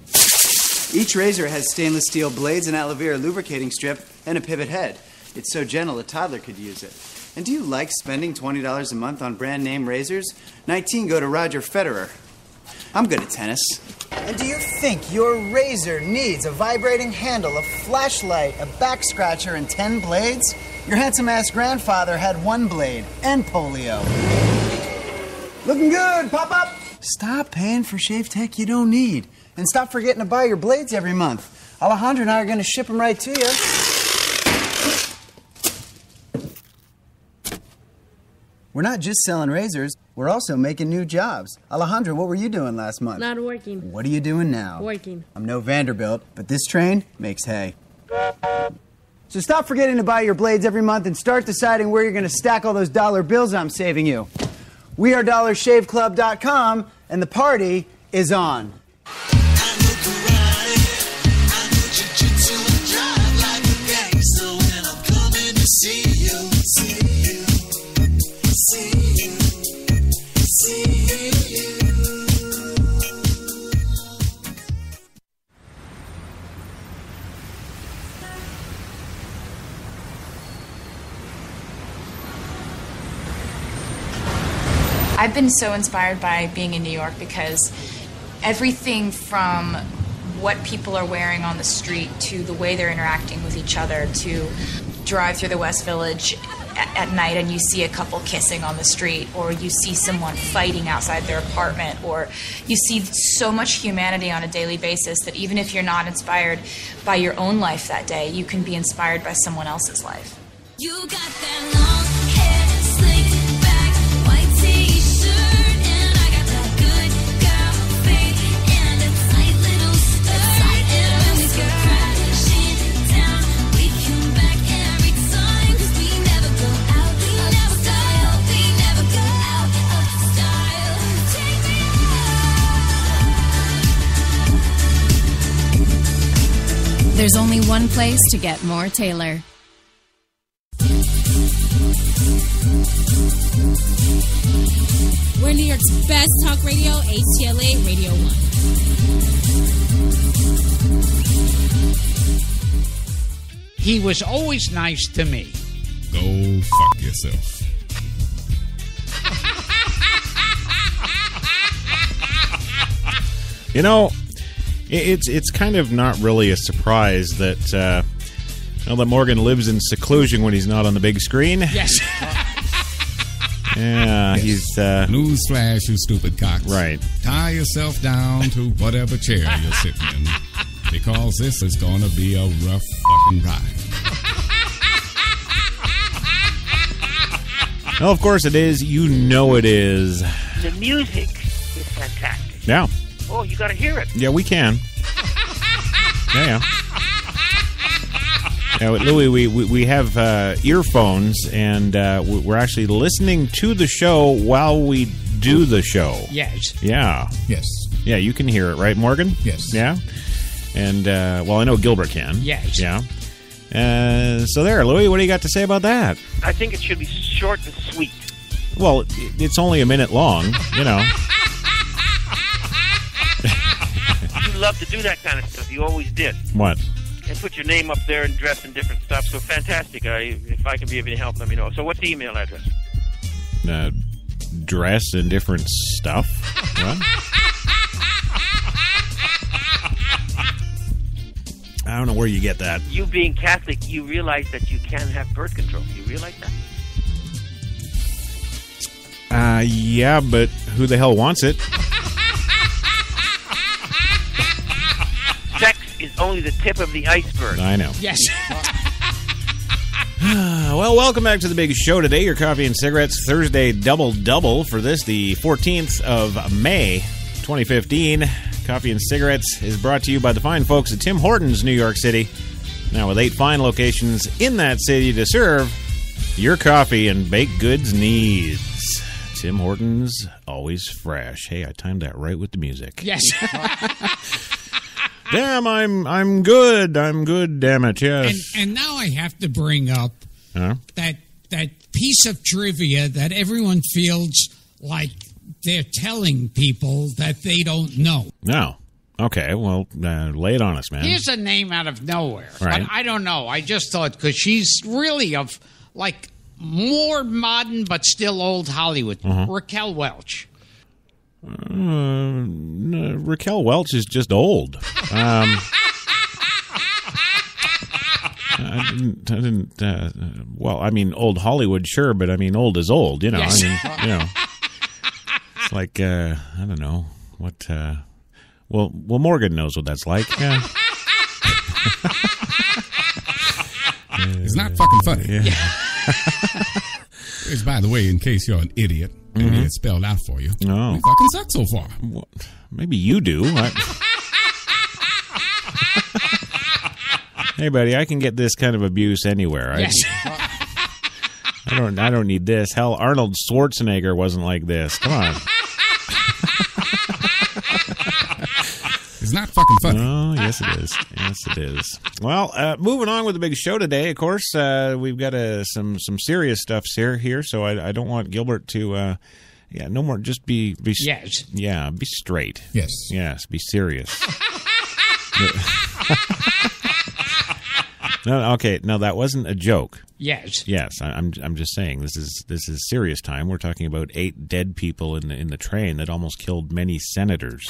Each razor has stainless steel blades, an aloe vera lubricating strip, and a pivot head. It's so gentle a toddler could use it. And do you like spending $20 a month on brand name razors? 19 go to Roger Federer. I'm good at tennis. And do you think your razor needs a vibrating handle, a flashlight, a back scratcher, and 10 blades? Your handsome-ass grandfather had 1 blade and polio. Looking good, Pop-Up! Stop paying for shave tech you don't need. And stop forgetting to buy your blades every month. Alejandro and I are going to ship them right to you. We're not just selling razors, we're also making new jobs. Alejandro, what were you doing last month? Not working. What are you doing now? Working. I'm no Vanderbilt, but this train makes hay. So stop forgetting to buy your blades every month and start deciding where you're going to stack all those dollar bills I'm saving you. We are DollarShaveClub.com, and the party is on. I've been so inspired by being in New York because everything from what people are wearing on the street to the way they're interacting with each other, to drive through the West Village at night and you see a couple kissing on the street, or you see someone fighting outside their apartment, or you see so much humanity on a daily basis that even if you're not inspired by your own life that day, you can be inspired by someone else's life. You got that long hair, slick back, white t-shirt, and I got that good girl face and a tight little skirt. And when we go crashing down, we come back every time, 'cause we never go out of style. We never go out of style. Take me out. There's only one place to get more Taylor. We're New York's best talk radio, HTLA Radio 1. He was always nice to me. Go fuck yourself. You know, it's kind of not really a surprise that that Morgan lives in seclusion when he's not on the big screen. Yes. Yeah, Yes. he's Newsflash, you stupid cocks. Right. Tie yourself down to whatever chair you're sitting in, because this is going to be a rough fucking ride. Well, of course it is. You know it is. The music is fantastic. Yeah. Oh, you got to hear it. Yeah, we can. Yeah. Yeah, Louis, we have earphones, and we're actually listening to the show while we do the show. Yes. Yeah. Yes. Yeah, you can hear it, right, Morgan? Yes. Yeah? And, well, I know Gilbert can. Yes. Yeah. So there, Louis, what do you got to say about that? I think it should be short and sweet. Well, it's only a minute long, you know. You love to do that kind of stuff. You always did. What? And put your name up there and dress in different stuff. So fantastic. If I can be of any help, let me know. So what's the email address? Dress in different stuff? What? I don't know where you get that. You being Catholic, you realize that you can have birth control. You realize that? Yeah, but who the hell wants it? Sex is only the tip of the iceberg. I know. Yes. Well, welcome back to the big show today. Your coffee and cigarettes Thursday double for this, the 14th of May, 2015. Coffee and Cigarettes is brought to you by the fine folks at Tim Hortons, New York City. Now with 8 fine locations in that city to serve your coffee and baked goods needs. Tim Hortons, always fresh. Hey, I timed that right with the music. Yes. Damn, I'm good. I'm good, damn it, yes. And now I have to bring up that piece of trivia that everyone feels like they're telling people that they don't know. No. Okay, well, lay it on us, man. Here's a name out of nowhere. Right. But I don't know. I just thought, because she's really of, like, more modern but still old Hollywood. Raquel Welch. No, Raquel Welch is just old. I didn't. Well, I mean, old Hollywood, sure, but I mean, old is old. You know, Yes. I mean, you know, it's like I don't know what. Well, Morgan knows what that's like. Yeah. It's not fucking funny. Yeah. Which, by the way, in case you're an idiot, maybe it's spelled out for you. No. We fucking suck so far. Well, maybe you do. Hey, buddy, I can get this kind of abuse anywhere. Yes. I don't need this. Hell, Arnold Schwarzenegger wasn't like this. Come on. It's not fucking funny. Oh, yes, it is. Yes, it is. Well, moving on with the big show today. Of course, we've got some serious stuff here. So I don't want Gilbert to, no more. Just be yes. Yeah, be straight. Yes, be serious. No, okay, no, that wasn't a joke. Yes. Yes, I'm just saying this is serious time. We're talking about 8 dead people in the train that almost killed many senators.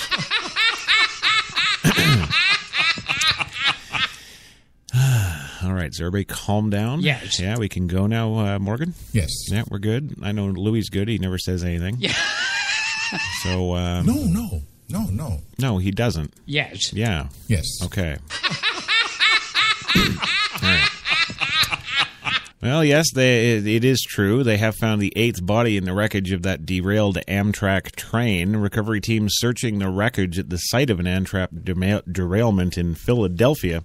All right, so everybody calm down. Yes. Yeah, we can go now, Morgan? Yes. Yeah, we're good. I know Louis good. He never says anything. Yeah. So, No. No, he doesn't. Yes. Yeah. Yes. Okay. All right. Well, yes, it is true. They have found the 8th body in the wreckage of that derailed AMTRAK train. Recovery teams searching the wreckage at the site of an AMTRAK derailment in Philadelphia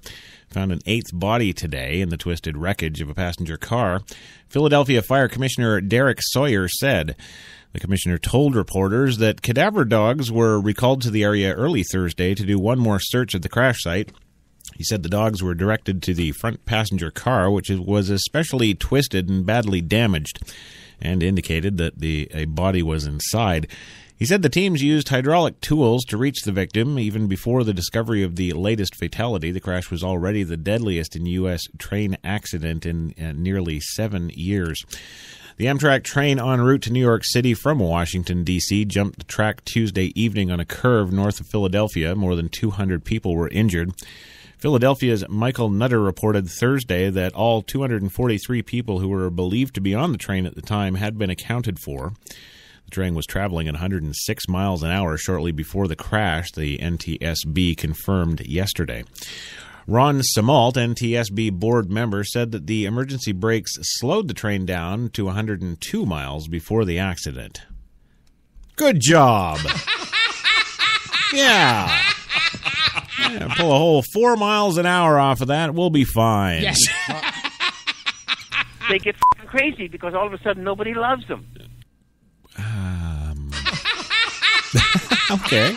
found an 8th body today in the twisted wreckage of a passenger car. Philadelphia Fire Commissioner Derek Sawyer said. The commissioner told reporters that cadaver dogs were recalled to the area early Thursday to do one more search at the crash site. He said the dogs were directed to the front passenger car, which was especially twisted and badly damaged, and indicated that a body was inside. He said the teams used hydraulic tools to reach the victim. Even before the discovery of the latest fatality, the crash was already the deadliest in U.S. train accident in nearly 7 years. The Amtrak train en route to New York City from Washington, D.C. jumped the track Tuesday evening on a curve north of Philadelphia. More than 200 people were injured. Philadelphia's Michael Nutter reported Thursday that all 243 people who were believed to be on the train at the time had been accounted for. The train was traveling at 106 miles an hour shortly before the crash, the NTSB confirmed yesterday. Ron Samalt, NTSB board member, said that the emergency brakes slowed the train down to 102 miles before the accident. Good job! Yeah. Pull a whole 4 miles an hour off of that, we'll be fine. Yes. They get f***ing crazy because all of a sudden nobody loves them. Okay.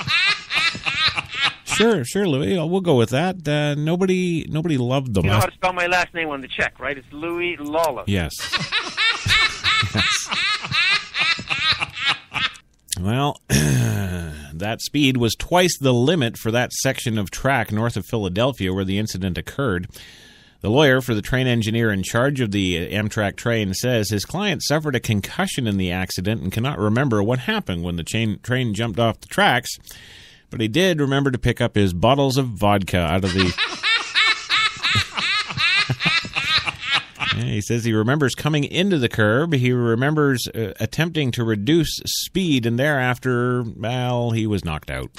Sure, Louis. We'll go with that. Nobody loved them. You know how to spell my last name on the check, right? It's Louis Lawless. Yes. Yes. Well, that speed was twice the limit for that section of track north of Philadelphia where the incident occurred. The lawyer for the train engineer in charge of the Amtrak train says his client suffered a concussion in the accident and cannot remember what happened when the train jumped off the tracks, but he did remember to pick up his bottles of vodka out of the... He says he remembers coming into the curb. He remembers attempting to reduce speed, and thereafter, well, he was knocked out.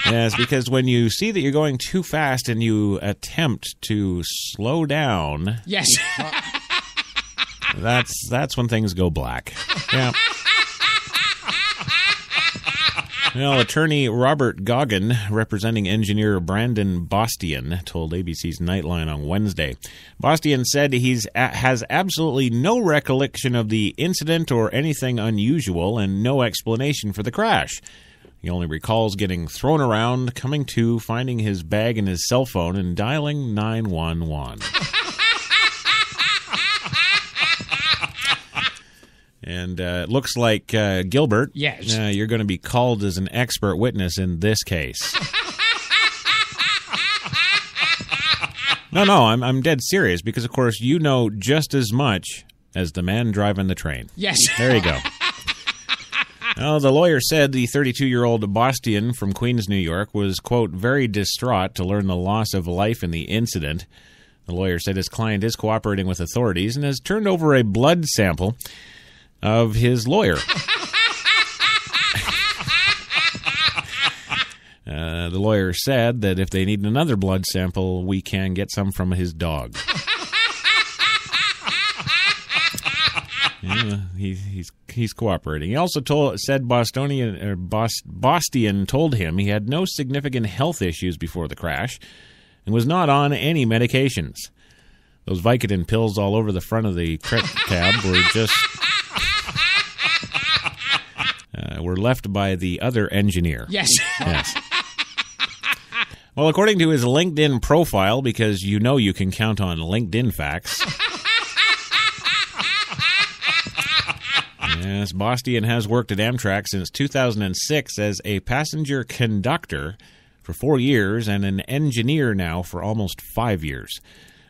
Yes, because when you see that you're going too fast and you attempt to slow down... Yes. That's when things go black. Yeah. Well, attorney Robert Goggin, representing engineer Brandon Bastian, told ABC's Nightline on Wednesday. Bastian said he has absolutely no recollection of the incident or anything unusual and no explanation for the crash. He only recalls getting thrown around, coming to, finding his bag and his cell phone, and dialing 911. And it looks like, Gilbert, yes, you're going to be called as an expert witness in this case. No, I'm dead serious because, of course, you know just as much as the man driving the train. Yes. There you go. Well, the lawyer said the 32-year-old Bastian from Queens, New York, was, quote, very distraught to learn the loss of life in the incident. The lawyer said his client is cooperating with authorities and has turned over a blood sample of his lawyer. The lawyer said that if they need another blood sample, we can get some from his dog. Yeah, he's cooperating. He also said Bostian told him he had no significant health issues before the crash and was not on any medications. Those Vicodin pills all over the front of the cab were just were left by the other engineer. Yes. Yes. Well, according to his LinkedIn profile, because you know you can count on LinkedIn facts. Yes, Bostian has worked at AMTRAK since 2006 as a passenger conductor for 4 years and an engineer now for almost 5 years.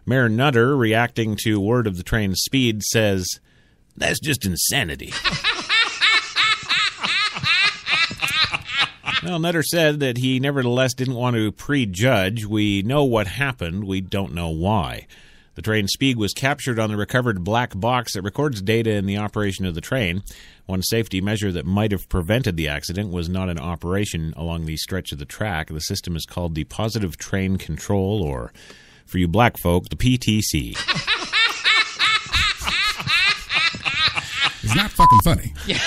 Mayor Nutter, reacting to word of the train's speed, says, "That's just insanity." Well, Nutter said that he nevertheless didn't want to prejudge. "We know what happened. We don't know why." The train's speed was captured on the recovered black box that records data in the operation of the train. One safety measure that might have prevented the accident was not in operation along the stretch of the track. The system is called the Positive Train Control, or, for you black folk, the PTC. It's not fucking funny. Yeah.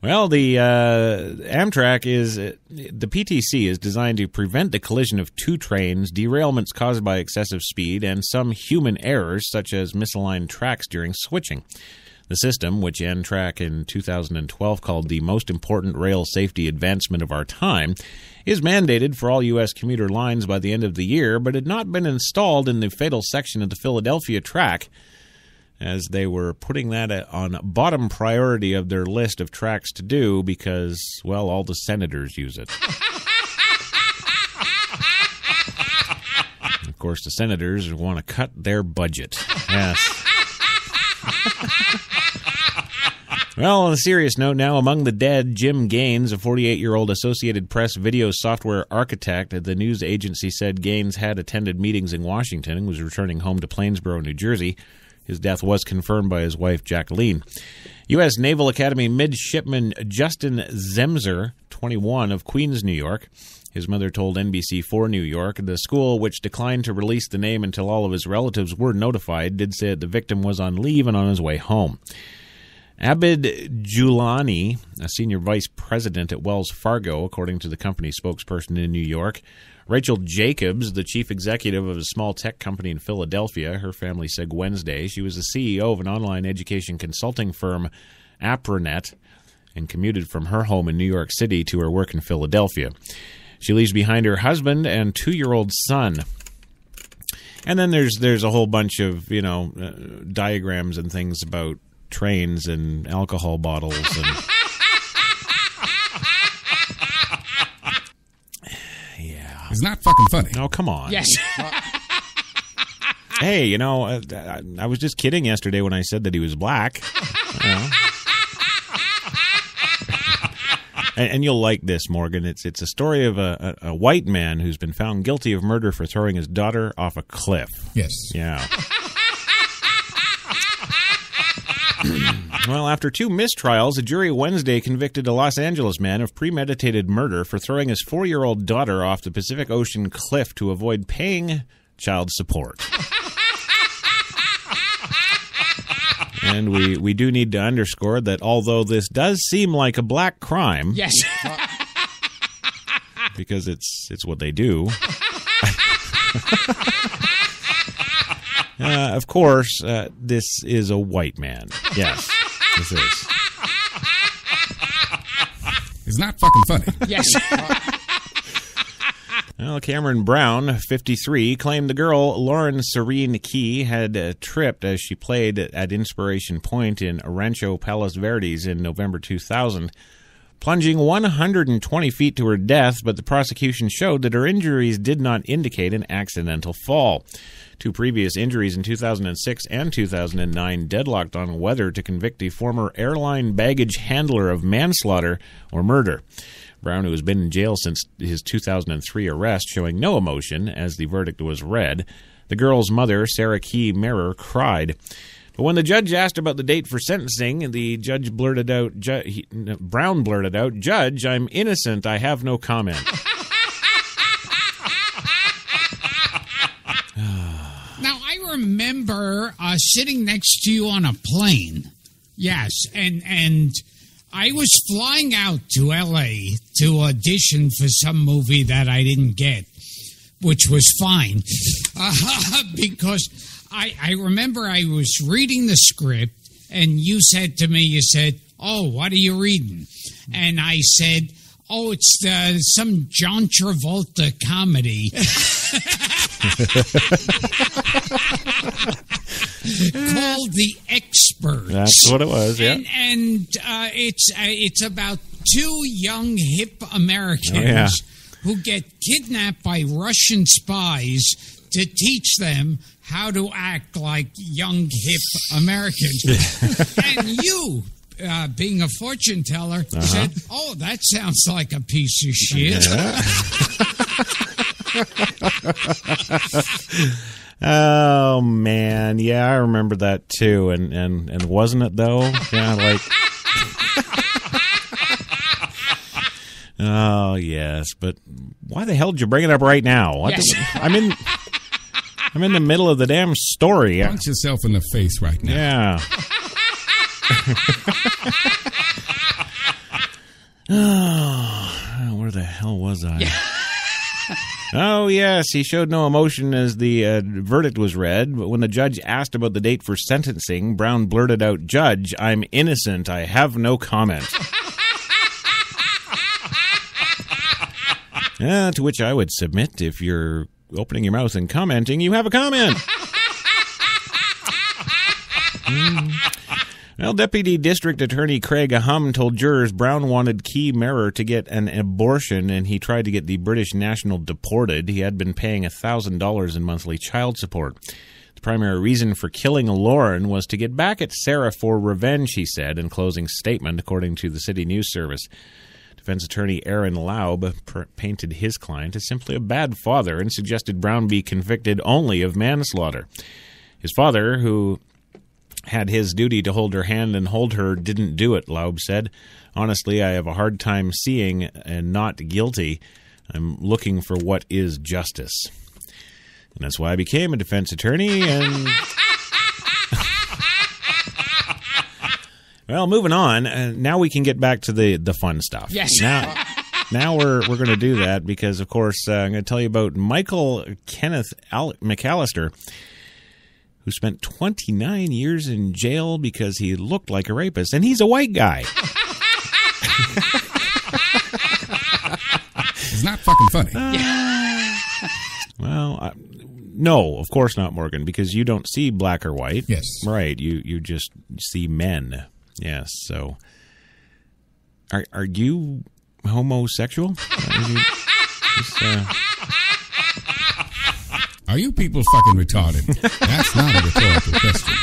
Well, the AMTRAK the PTC is designed to prevent the collision of two trains, derailments caused by excessive speed, and some human errors such as misaligned tracks during switching. The system, which AMTRAK in 2012 called the most important rail safety advancement of our time, is mandated for all U.S. commuter lines by the end of the year, but had not been installed in the fatal section of the Philadelphia track, as they were putting that on bottom priority of their list of tracks to do because, well, all the senators use it. Of course, the senators want to cut their budget. Yes. Well, on a serious note now, among the dead, Jim Gaines, a 48-year-old Associated Press video software architect. The news agency said Gaines had attended meetings in Washington and was returning home to Plainsboro, New Jersey. His death was confirmed by his wife, Jacqueline. U.S. Naval Academy midshipman Justin Zemser, 21, of Queens, New York. His mother told NBC4 New York. The school, which declined to release the name until all of his relatives were notified, did say that the victim was on leave and on his way home. Abid Julani, a senior vice president at Wells Fargo, according to the company spokesperson in New York. Rachel Jacobs, the chief executive of a small tech company in Philadelphia, her family said Wednesday. She was the CEO of an online education consulting firm, Apronet, and commuted from her home in New York City to her work in Philadelphia. She leaves behind her husband and 2-year-old son. And then there's a whole bunch of, diagrams and things about trains and alcohol bottles and... It's not fucking funny. Oh, come on. Yes. Hey, I was just kidding yesterday when I said that he was black. And you'll like this, Morgan. It's a story of a white man who's been found guilty of murder for throwing his daughter off a cliff. Yes. Yeah. Well, after 2 mistrials, a jury Wednesday convicted a Los Angeles man of premeditated murder for throwing his 4-year-old daughter off the Pacific Ocean cliff to avoid paying child support. And we do need to underscore that although this does seem like a black crime... Yes. because it's what they do... of course, this is a white man. Yes, this is. It's not fucking funny. Yes. Well, Cameron Brown, 53, claimed the girl Lauren Serene Key had tripped as she played at Inspiration Point in Rancho Palos Verdes in November 2000, plunging 120 feet to her death, but the prosecution showed that her injuries did not indicate an accidental fall. 2 previous injuries in 2006 and 2009 deadlocked on whether to convict a former airline baggage handler of manslaughter or murder. Brown, who has been in jail since his 2003 arrest, showing no emotion as the verdict was read. The girl's mother, Sarah Key Merrer, cried. But when the judge asked about the date for sentencing, the judge blurted out, Brown blurted out, "Judge, I'm innocent. I have no comment." Now, I remember sitting next to you on a plane. Yes, and I was flying out to L.A. to audition for some movie that I didn't get, which was fine, because I remember I was reading the script, and you said to me, "Oh, what are you reading?" And I said, "Oh, it's some John Travolta comedy." Called The Expert. That's what it was, yeah. And it's about two young hip Americans who get kidnapped by Russian spies to teach them how to act like young hip Americans. And you, being a fortune teller, said, "Oh, that sounds like a piece of shit." Oh man, yeah, I remember that too, and wasn't it though? Yeah, like, oh yes, but why the hell did you bring it up right now? I'm in the middle of the damn story. Punch yourself in the face right now. Yeah. Oh, where the hell was I? Oh, yes, he showed no emotion as the verdict was read, but when the judge asked about the date for sentencing, Brown blurted out, "Judge, I'm innocent. I have no comment." To which I would submit, if you're opening your mouth and commenting, you have a comment. Well, Deputy District Attorney Craig Hum told jurors Brown wanted Key Mirror to get an abortion, and he tried to get the British national deported. He had been paying $1,000 in monthly child support. The primary reason for killing Lauren was to get back at Sarah for revenge, he said in closing statement, according to the City News Service. Defense attorney Aaron Laub painted his client as simply a bad father and suggested Brown be convicted only of manslaughter. His father, who had his duty to hold her hand and hold her, didn't do it, Laub said. "Honestly, I have a hard time seeing and not guilty. I'm looking for what is justice." And that's why I became a defense attorney. And well, moving on. Now we can get back to the fun stuff. Yes. Now we're going to do that because, of course, I'm going to tell you about Michael Kenneth McAllister, who spent 29 years in jail because he looked like a rapist, and he's a white guy. It's not fucking funny. Well, no, of course not, Morgan, because you don't see black or white. Yes. Right, you just see men. Yes, so are you homosexual? Are you people fucking retarded? That's not a rhetorical question.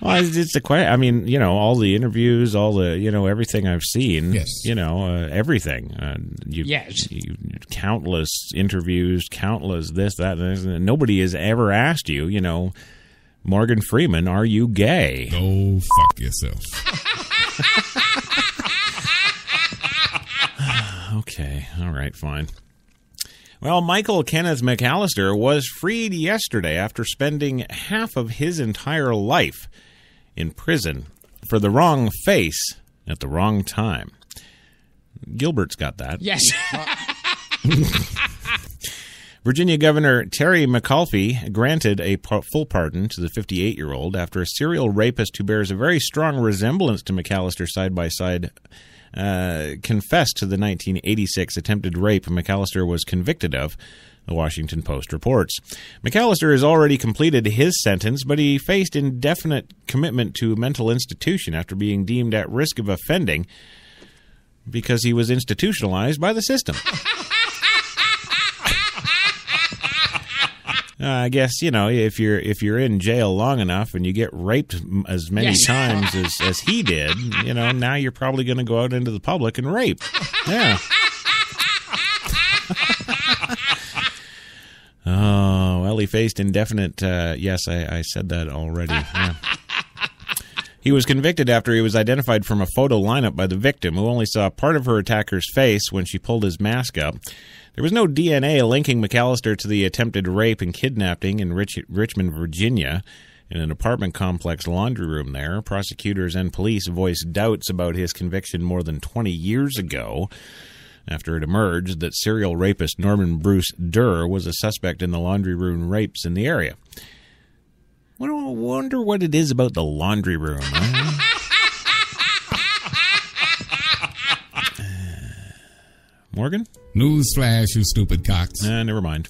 Well, it's a question. I mean, all the interviews, all the, everything I've seen. Yes. Everything. Yes. Countless interviews, countless this, that, and this. And nobody has ever asked you, Morgan Freeman, are you gay? Go fuck yourself. Okay. All right, fine. Well, Michael Kenneth McAllister was freed yesterday after spending half of his entire life in prison for the wrong face at the wrong time. Gilbert's got that. Yes. Virginia Governor Terry McAuliffe granted a full pardon to the 58-year-old after a serial rapist who bears a very strong resemblance to McAllister side-by-side confessed to the 1986 attempted rape McAllister was convicted of, the Washington Post reports. McAllister has already completed his sentence, but he faced indefinite commitment to a mental institution after being deemed at risk of offending because he was institutionalized by the system. I guess, if you're in jail long enough and you get raped as many times as he did, now you're probably going to go out into the public and rape. Yeah. Oh, well, he faced indefinite... yes, I said that already. Yeah. He was convicted after he was identified from a photo lineup by the victim, who only saw part of her attacker's face when she pulled his mask up. There was no DNA linking McAllister to the attempted rape and kidnapping in Richmond, Virginia. In an apartment complex laundry room there, prosecutors and police voiced doubts about his conviction more than 20 years ago, after it emerged that serial rapist Norman Bruce Durr was a suspect in the laundry room rapes in the area. I wonder what it is about the laundry room. Morgan? Newsflash, you stupid cocks. Never mind.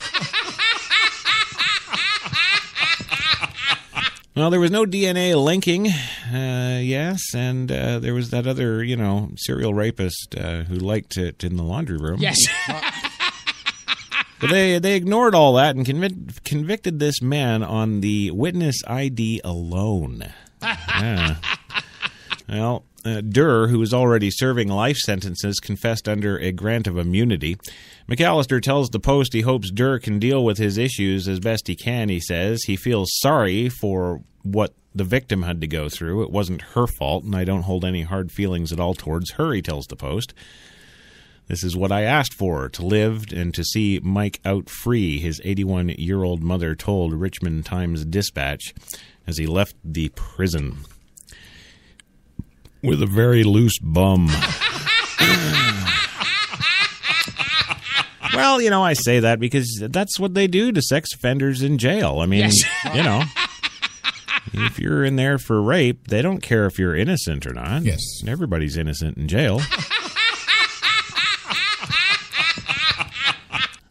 Well, there was no DNA linking, yes, and there was that other, serial rapist who liked it in the laundry room. Yes. But they ignored all that and convicted this man on the witness ID alone. Yeah. Well, Durr, who was already serving life sentences, confessed under a grant of immunity. McAllister tells the Post he hopes Durr can deal with his issues as best he can, he says. He feels sorry for what the victim had to go through. It wasn't her fault, and I don't hold any hard feelings at all towards her, he tells the Post. This is what I asked for, to live and to see Mike out free, his 81-year-old mother told Richmond Times-Dispatch as he left the prison. With a very loose bum. Well, I say that because that's what they do to sex offenders in jail. I mean, Yes. If you're in there for rape, they don't care if you're innocent or not. Yes. Everybody's innocent in jail.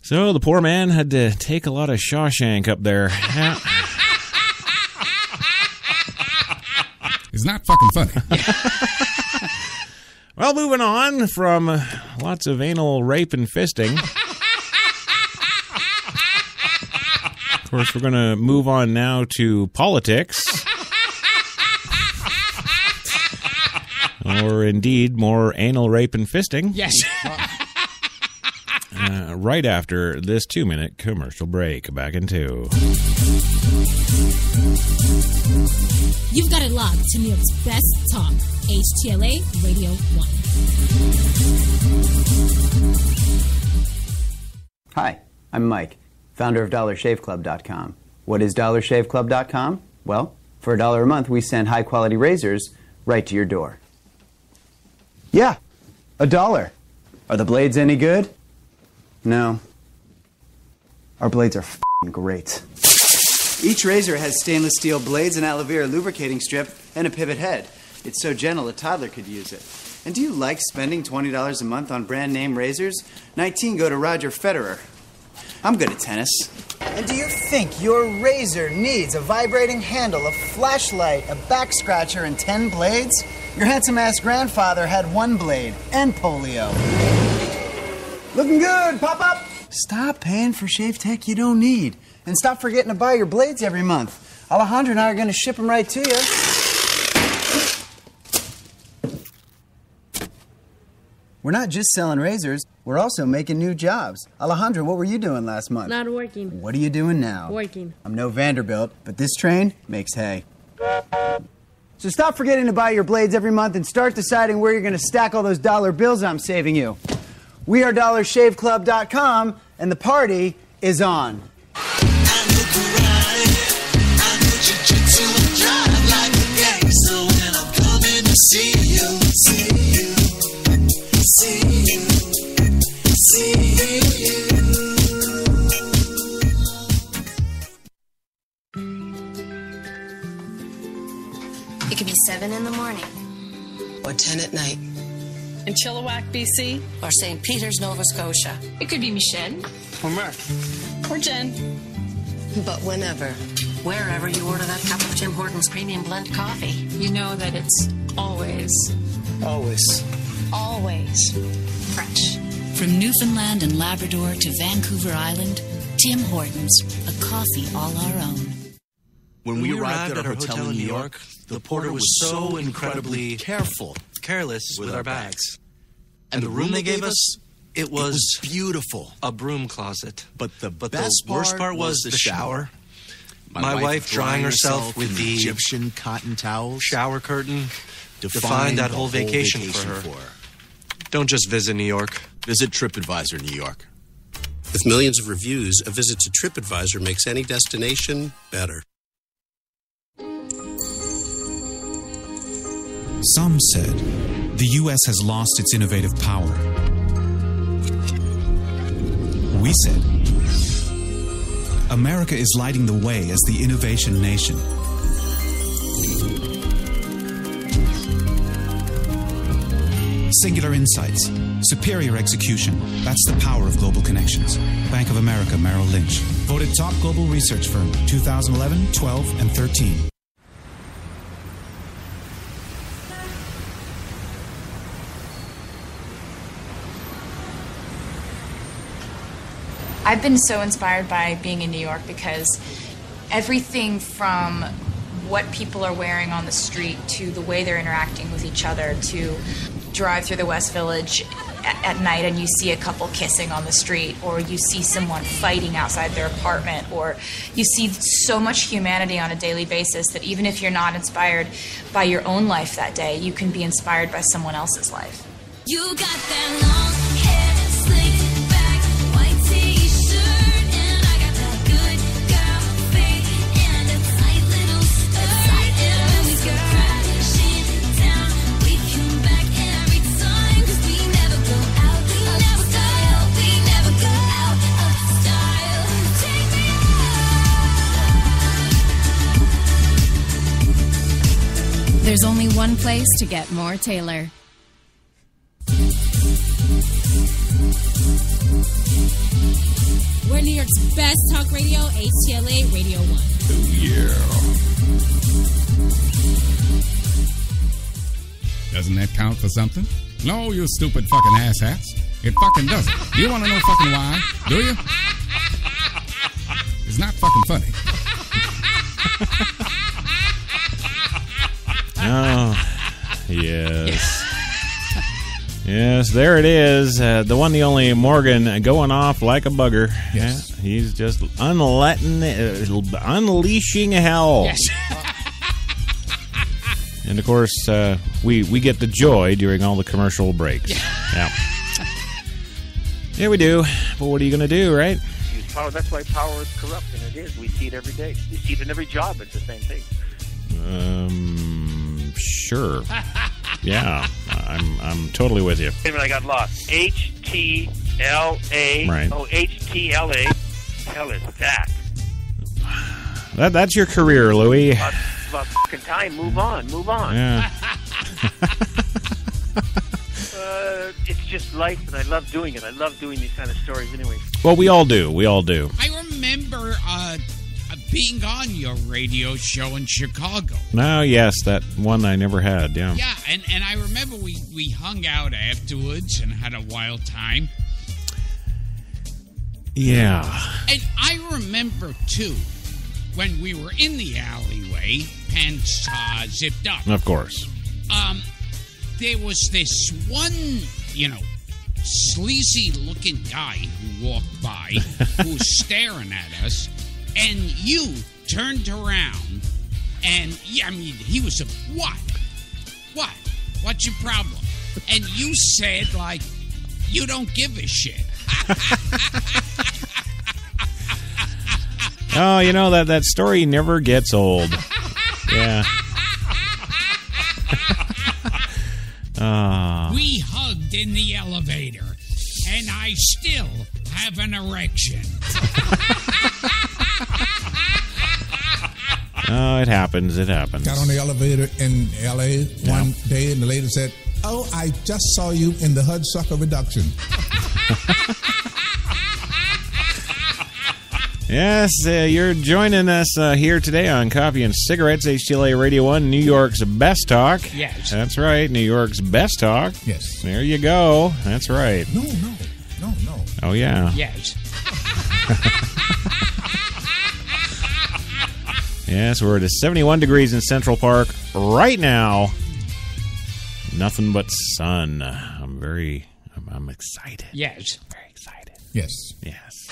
So the poor man had to take a lot of Shawshank up there. Yeah. It's not fucking funny. Well, moving on from lots of anal rape and fisting. Of course, we're going to move on now to politics. Or indeed, more anal rape and fisting. Yes. Right after this 2-minute commercial break. Back in 2. You've got it locked to New York's best talk, HTLA Radio 1. Hi, I'm Mike, founder of DollarShaveClub.com. What is DollarShaveClub.com? Well, for $1 a month, we send high-quality razors right to your door. Yeah, $1. Are the blades any good? No. Our blades are f***ing great. Each razor has stainless steel blades, an aloe vera lubricating strip, and a pivot head. It's so gentle a toddler could use it. And do you like spending $20 a month on brand name razors? 19 go to Roger Federer. I'm good at tennis. And do you think your razor needs a vibrating handle, a flashlight, a back scratcher, and 10 blades? Your handsome-ass grandfather had 1 blade and polio. Looking good, pop-up! Stop paying for shave tech you don't need. And stop forgetting to buy your blades every month. Alejandro and I are going to ship them right to you. We're not just selling razors, we're also making new jobs. Alejandro, what were you doing last month? Not working. What are you doing now? Working. I'm no Vanderbilt, but this train makes hay. So stop forgetting to buy your blades every month and start deciding where you're going to stack all those dollar bills I'm saving you. We are DollarShaveClub.com, and the party is on. It could be 7 in the morning. Or 10 at night. In Chilliwack, BC. Or St. Peters, Nova Scotia. It could be Michelle. Or Mark. Or Jen. But whenever, wherever you order that cup of Tim Hortons Premium Blend Coffee, You know that it's always fresh. From Newfoundland and Labrador to Vancouver Island, Tim Hortons, a coffee all our own. When we arrived at our hotel in New York, the porter was so incredibly careless with our bags. And the room they gave us It was beautiful. A broom closet. But the worst part was the shower. My wife drying herself with the Egyptian cotton towels. Shower curtain defined that whole vacation for her. Don't just visit New York. Visit TripAdvisor New York. With millions of reviews, a visit to TripAdvisor makes any destination better. Some said the U.S. has lost its innovative power. We said America is lighting the way as the innovation nation. Singular insights, superior execution. That's the power of global connections. Bank of America Merrill Lynch. Voted top global research firm 2011, 12, and 13. I've been so inspired by being in New York because everything from what people are wearing on the street to the way they're interacting with each other, to drive through the West Village at night and you see a couple kissing on the street, or you see someone fighting outside their apartment, or you see so much humanity on a daily basis that even if you're not inspired by your own life that day, you can be inspired by someone else's life. You got that long hair, slicked back, white t-shirt, and I got that good girl face and a tight little skirt. And when we go crashing down, we come back every time, 'cause we never go out of style. We never go out of style. Take me out. There's only one place to get more Taylor. We're New York's best talk radio, HTLA Radio 1. Oh, yeah. Doesn't that count for something? No, you stupid fucking asshats. It fucking doesn't. You want to know fucking why? Do you? It's not fucking funny. Oh, yes. Yes, there it is. The one, the only Morgan going off like a bugger. Yes. Yeah, he's just unleashing hell. Yes. And, of course, we get the joy during all the commercial breaks. Yeah. Yeah, we do. But what are you going to do, right? Use power. That's why power is corrupt, and it is. We see it every day. You see it in every job. It's the same thing. Sure. Yeah, I'm totally with you. Wait a minute, I got lost. HTLA. Right. Oh, HTLA. Hell is that? That's your career, Louie. About fucking time. Move on. Yeah. It's just life, and I love doing it. I love doing these kind of stories anyway. Well, we all do. I remember being on your radio show in Chicago. No, yes, that one I never had, yeah. Yeah, and I remember we hung out afterwards and had a wild time. Yeah. And I remember, too, when we were in the alleyway, pants zipped up. Of course. There was this one, sleazy-looking guy who walked by who was staring at us, and you turned around, and, he was a, what? What's your problem? And you said, you don't give a shit. Oh, that story never gets old. Yeah. We hugged in the elevator, and I still have an erection. Oh, it happens. Got on the elevator in L.A. one day, and the lady said, "Oh, I just saw you in the Hudsucker reduction." Yes, you're joining us here today on Coffee and Cigarettes, HTLA Radio 1, New York's Best Talk. Yes. That's right, New York's Best Talk. Yes. There you go. That's right. No. Oh, yeah. Yes. Yes, we're at 71 degrees in Central Park right now. Nothing but sun. I'm very I'm excited. Yes. Very excited. Yes. Yes.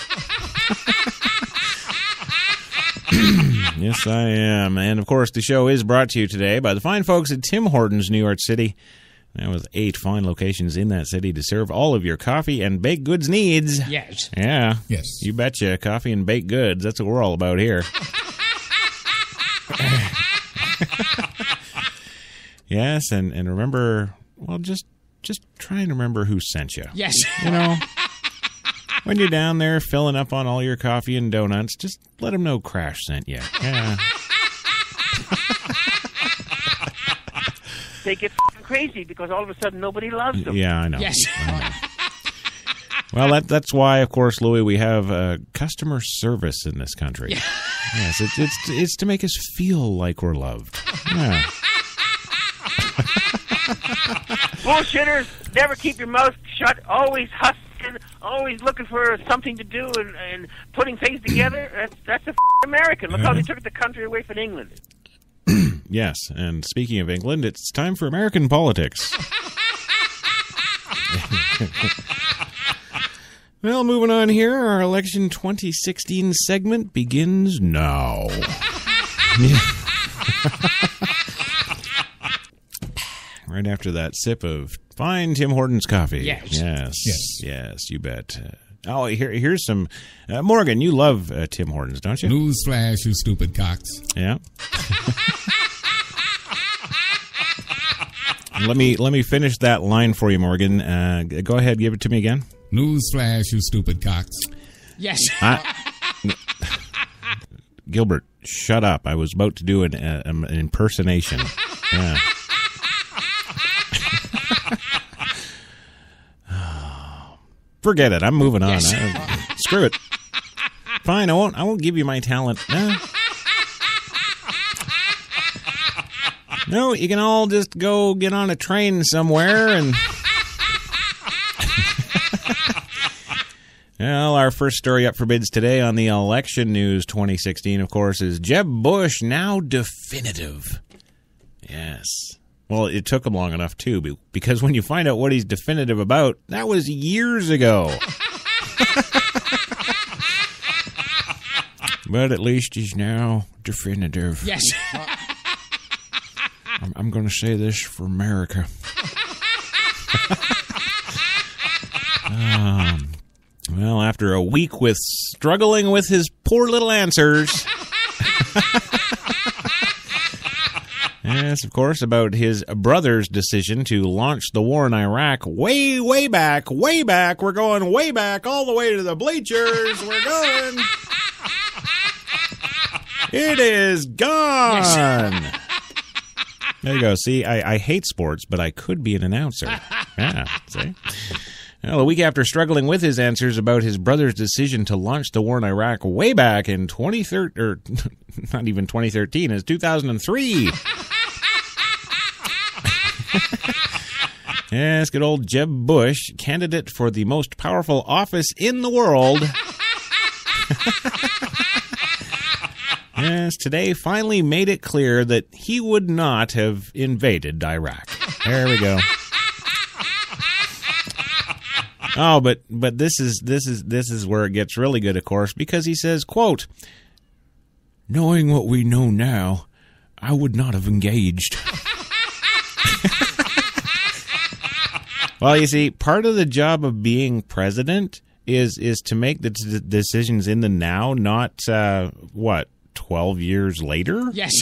Yes, I am. And, of course, the show is brought to you today by the fine folks at Tim Hortons, New York City. Now with 8 fine locations in that city to serve all of your coffee and baked goods needs. Yes. Yeah. Yes. You betcha. Coffee and baked goods. That's what we're all about here. Yes, and remember, well, just try and remember who sent you. Yes. You know, when you're down there filling up on all your coffee and donuts, just let them know Crash sent you. Yeah. They get crazy because all of a sudden nobody loves them. Yeah, I know. Yes. I know. Well, that's why, of course, Louis, we have customer service in this country. Yeah. Yes, it's to make us feel like we're loved. Yeah. Bullshitters, never keep your mouth shut, always hustling, always looking for something to do and putting things together. That's a American. Look how they took the country away from England. Yes, and speaking of England, it's time for American politics. Well, moving on here, our election 2016 segment begins now. Right after that sip of fine Tim Hortons coffee. Yes. Yes, you bet. Here's some... Morgan, you love Tim Hortons, don't you? Newsflash, you stupid cocks. Yeah. Let me finish that line for you, Morgan. Go ahead, give it to me again. Newsflash, you stupid cocks. Yes. Gilbert, shut up. I was about to do an impersonation. Yeah. Forget it. I'm moving on. Yes. Screw it. Fine. I won't give you my talent. No, you can all just go get on a train somewhere and... Well, our first story up for bids today on the election news 2016, of course, is Jeb Bush now definitive. Yes. Well, it took him long enough, too, because when you find out what he's definitive about, that was years ago. But at least he's now definitive. Yes. I'm going to say this for America. Well, after a week with struggling with his poor little answers. Yes, of course, about his brother's decision to launch the war in Iraq way back. We're going way back, all the way to the bleachers. We're going. It is gone. Yes. There you go. See, I hate sports, but I could be an announcer. Yeah, see? Well, a week after struggling with his answers about his brother's decision to launch the war in Iraq way back in 2013, or not even 2013, it's 2003. Yes, good old Jeb Bush, candidate for the most powerful office in the world. Yes, today finally made it clear that he would not have invaded Iraq. There we go. Oh, but this is where it gets really good, of course, because he says, quote, "Knowing what we know now, I would not have engaged." Well, you see, part of the job of being president is to make the decisions in the now, not 12 years later? Yes.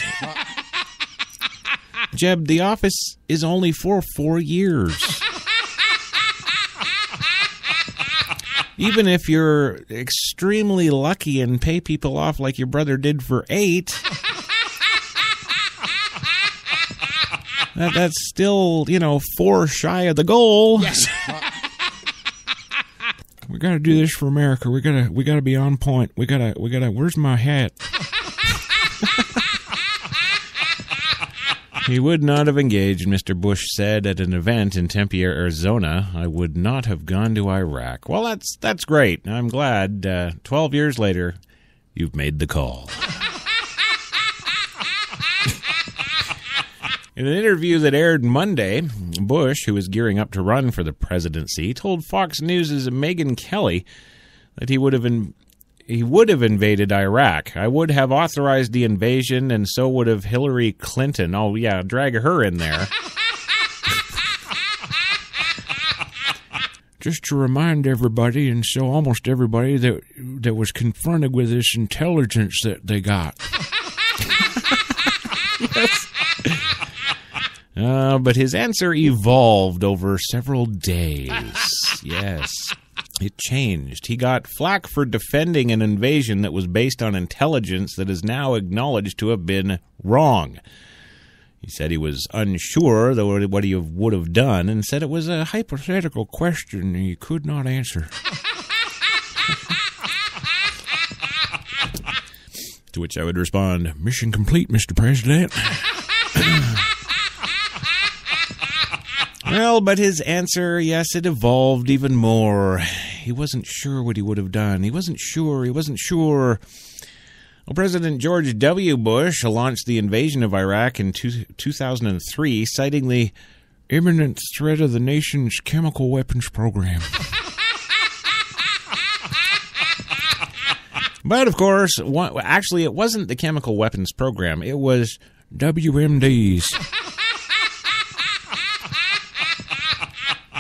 Jeb, the office is only for 4 years. Even if you're extremely lucky and pay people off like your brother did for 8, that's still, 4 shy of the goal. Yes. We got to do this for America. We got to be on point. We got to where's my hat? He would not have engaged, Mr. Bush said at an event in Tempe, Arizona. I would not have gone to Iraq. Well, that's great. I'm glad 12 years later, you've made the call. In an interview that aired Monday, Bush, who was gearing up to run for the presidency, told Fox News' Megyn Kelly that he would have invaded Iraq. I would have authorized the invasion, and so would have Hillary Clinton. Oh, yeah, drag her in there. Just to remind everybody, and so almost everybody that was confronted with this intelligence that they got. Yes. But his answer evolved over several days. Yes. It changed. He got flack for defending an invasion that was based on intelligence that is now acknowledged to have been wrong. He said he was unsure what he would have done and said it was a hypothetical question he could not answer. To which I would respond, "Mission complete, Mr. President." Well, but his answer, yes, it evolved even more. He wasn't sure what he would have done. He wasn't sure. Well, President George W. Bush launched the invasion of Iraq in 2003, citing the imminent threat of the nation's chemical weapons program. But, of course, actually, it wasn't the chemical weapons program. It was WMDs.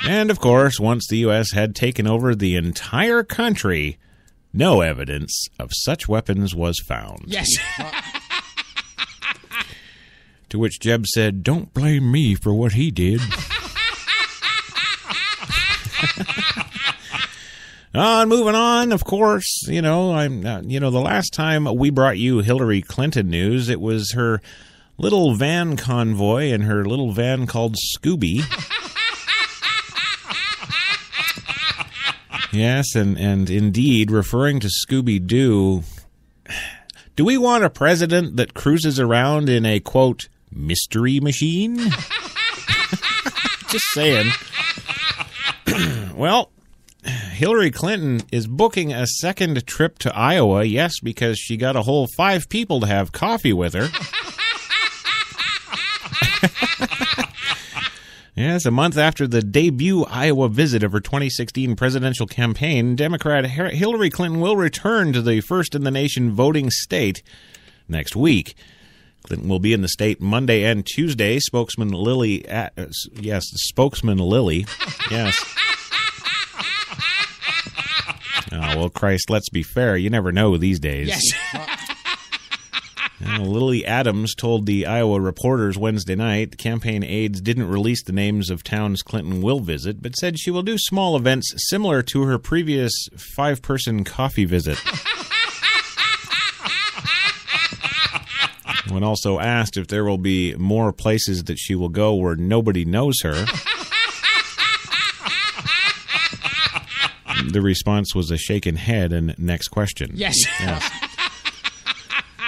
And, of course, once the U.S. had taken over the entire country, no evidence of such weapons was found. Yes. To which Jeb said, "Don't blame me for what he did." Moving on, of course, the last time we brought you Hillary Clinton news, it was her little van convoy and her little van called Scooby. Yes, and indeed, referring to Scooby-Doo, do we want a president that cruises around in a, quote, mystery machine? Just saying. Well, Hillary Clinton is booking a second trip to Iowa, yes, because she got a whole 5 people to have coffee with her. Yes, a month after the debut Iowa visit of her 2016 presidential campaign, Democrat Hillary Clinton will return to the first-in-the-nation voting state next week. Clinton will be in the state Monday and Tuesday. Spokesman Lily. Yes. Oh, well, Christ, let's be fair. You never know these days. Yes. Lily Adams told the Iowa reporters Wednesday night the campaign aides didn't release the names of towns Clinton will visit, but said she will do small events similar to her previous 5-person coffee visit. When also asked if there will be more places that she will go where nobody knows her, the response was a shaken head and next question. Yes.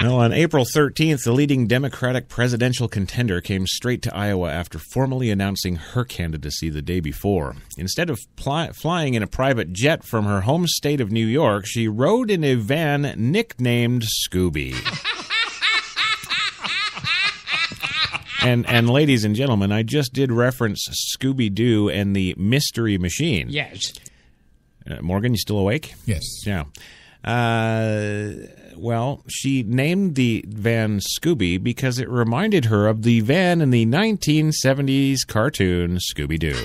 Well, on April 13th, the leading Democratic presidential contender came straight to Iowa after formally announcing her candidacy the day before. Instead of flying in a private jet from her home state of New York, she rode in a van nicknamed Scooby. And ladies and gentlemen, I just did reference Scooby-Doo and the Mystery Machine. Yes. Morgan, you still awake? Yes. Yeah. Well, she named the van Scooby because it reminded her of the van in the 1970s cartoon Scooby-Doo.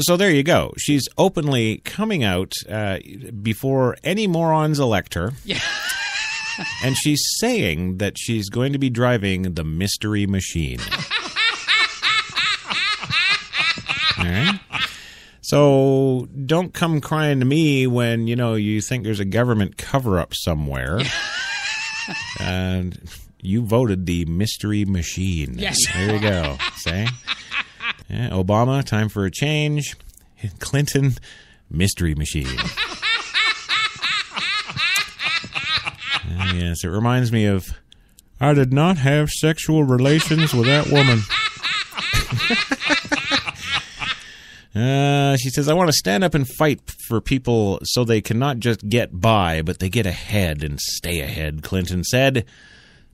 So there you go. She's openly coming out before any morons elect her. Yeah. And she's saying that she's going to be driving the Mystery Machine. All right? So don't come crying to me when, you think there's a government cover-up somewhere. And you voted the Mystery Machine. Yes. There you go. See? Yeah, Obama, time for a change. Clinton, Mystery Machine. Yes, it reminds me of, I did not have sexual relations with that woman. She says, I want to stand up and fight for people so they cannot just get by, but they get ahead and stay ahead, Clinton said.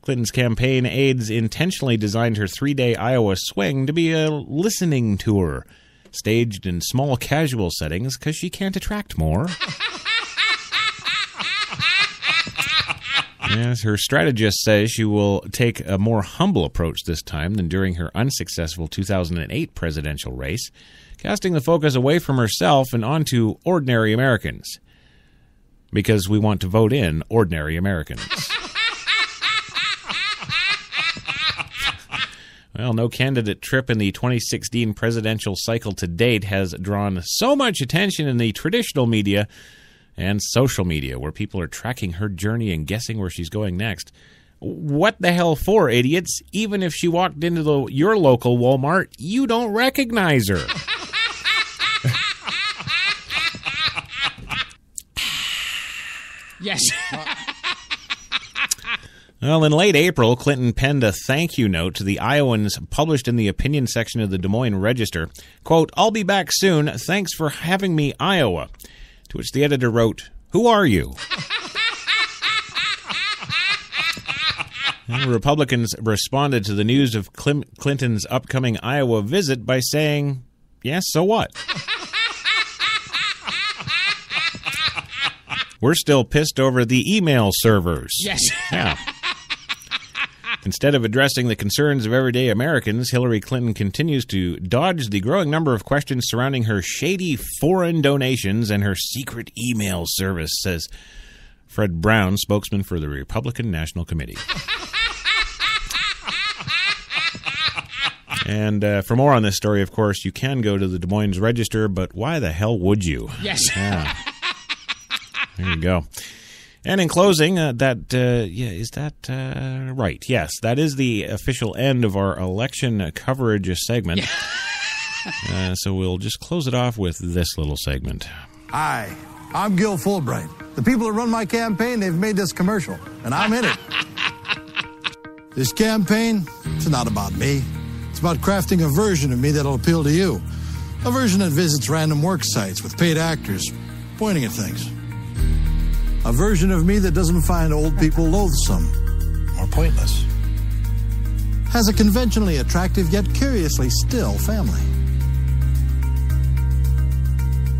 Clinton's campaign aides intentionally designed her 3-day Iowa swing to be a listening tour, staged in small casual settings because she can't attract more. Yes, her strategist says she will take a more humble approach this time than during her unsuccessful 2008 presidential race, casting the focus away from herself and onto ordinary Americans. Because we want to vote in ordinary Americans. Well, no candidate trip in the 2016 presidential cycle to date has drawn so much attention in the traditional media and social media, where people are tracking her journey and guessing where she's going next. What the hell for, idiots? Even if she walked into your local Walmart, you don't recognize her. Yes. Well, in late April, Clinton penned a thank you note to the Iowans published in the opinion section of the Des Moines Register. Quote, "I'll be back soon. Thanks for having me, Iowa." To which the editor wrote, "Who are you?" And Republicans responded to the news of Clinton's upcoming Iowa visit by saying, "Yes, so what?" We're still pissed over the email servers. Yes. Yeah. Instead of addressing the concerns of everyday Americans, Hillary Clinton continues to dodge the growing number of questions surrounding her shady foreign donations and her secret email service, says Fred Brown, spokesman for the Republican National Committee. And for more on this story, of course, you can go to the Des Moines Register, but why the hell would you? Yes. Yeah. There you go. And in closing, is that right? Yes, that is the official end of our election coverage segment. So we'll just close it off with this little segment. Hi, I'm Gil Fulbright. The people that run my campaign, they've made this commercial, and I'm in it. This campaign, it's not about me. It's about crafting a version of me that'll appeal to you. A version that visits random work sites with paid actors pointing at things. A version of me that doesn't find old people loathsome or pointless. Has a conventionally attractive yet curiously still family.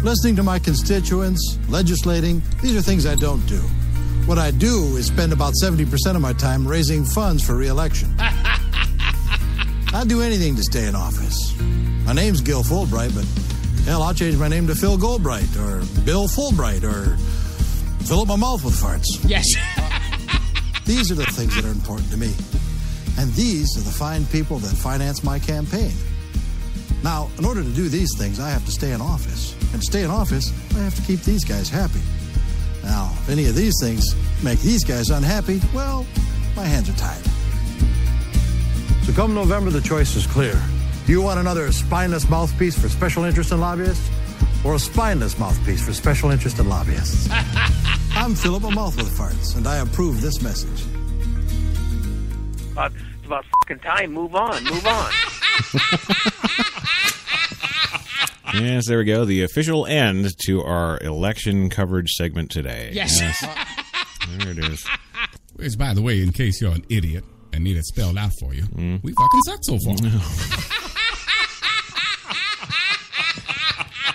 Listening to my constituents, legislating, these are things I don't do. What I do is spend about 70% of my time raising funds for re-election. I'd do anything to stay in office. My name's Gil Fulbright, but hell, I'll change my name to Phil Goldbright or Bill Fulbright or fill up my mouth with farts. Yes. These are the things that are important to me. And these are the fine people that finance my campaign. Now, in order to do these things, I have to stay in office. And to stay in office, I have to keep these guys happy. Now, if any of these things make these guys unhappy, well, my hands are tied. So come November, the choice is clear. Do you want another spineless mouthpiece for special interest and lobbyists? Or a spineless mouthpiece for special interest and lobbyists? I'm Philip a Mouth with Farts, and I approve this message. It's about fucking time. Move on. Yes, there we go. The official end to our election coverage segment today. Yes. There it is. Which, by the way, in case you're an idiot and need it spelled out for you, we fucking suck so far.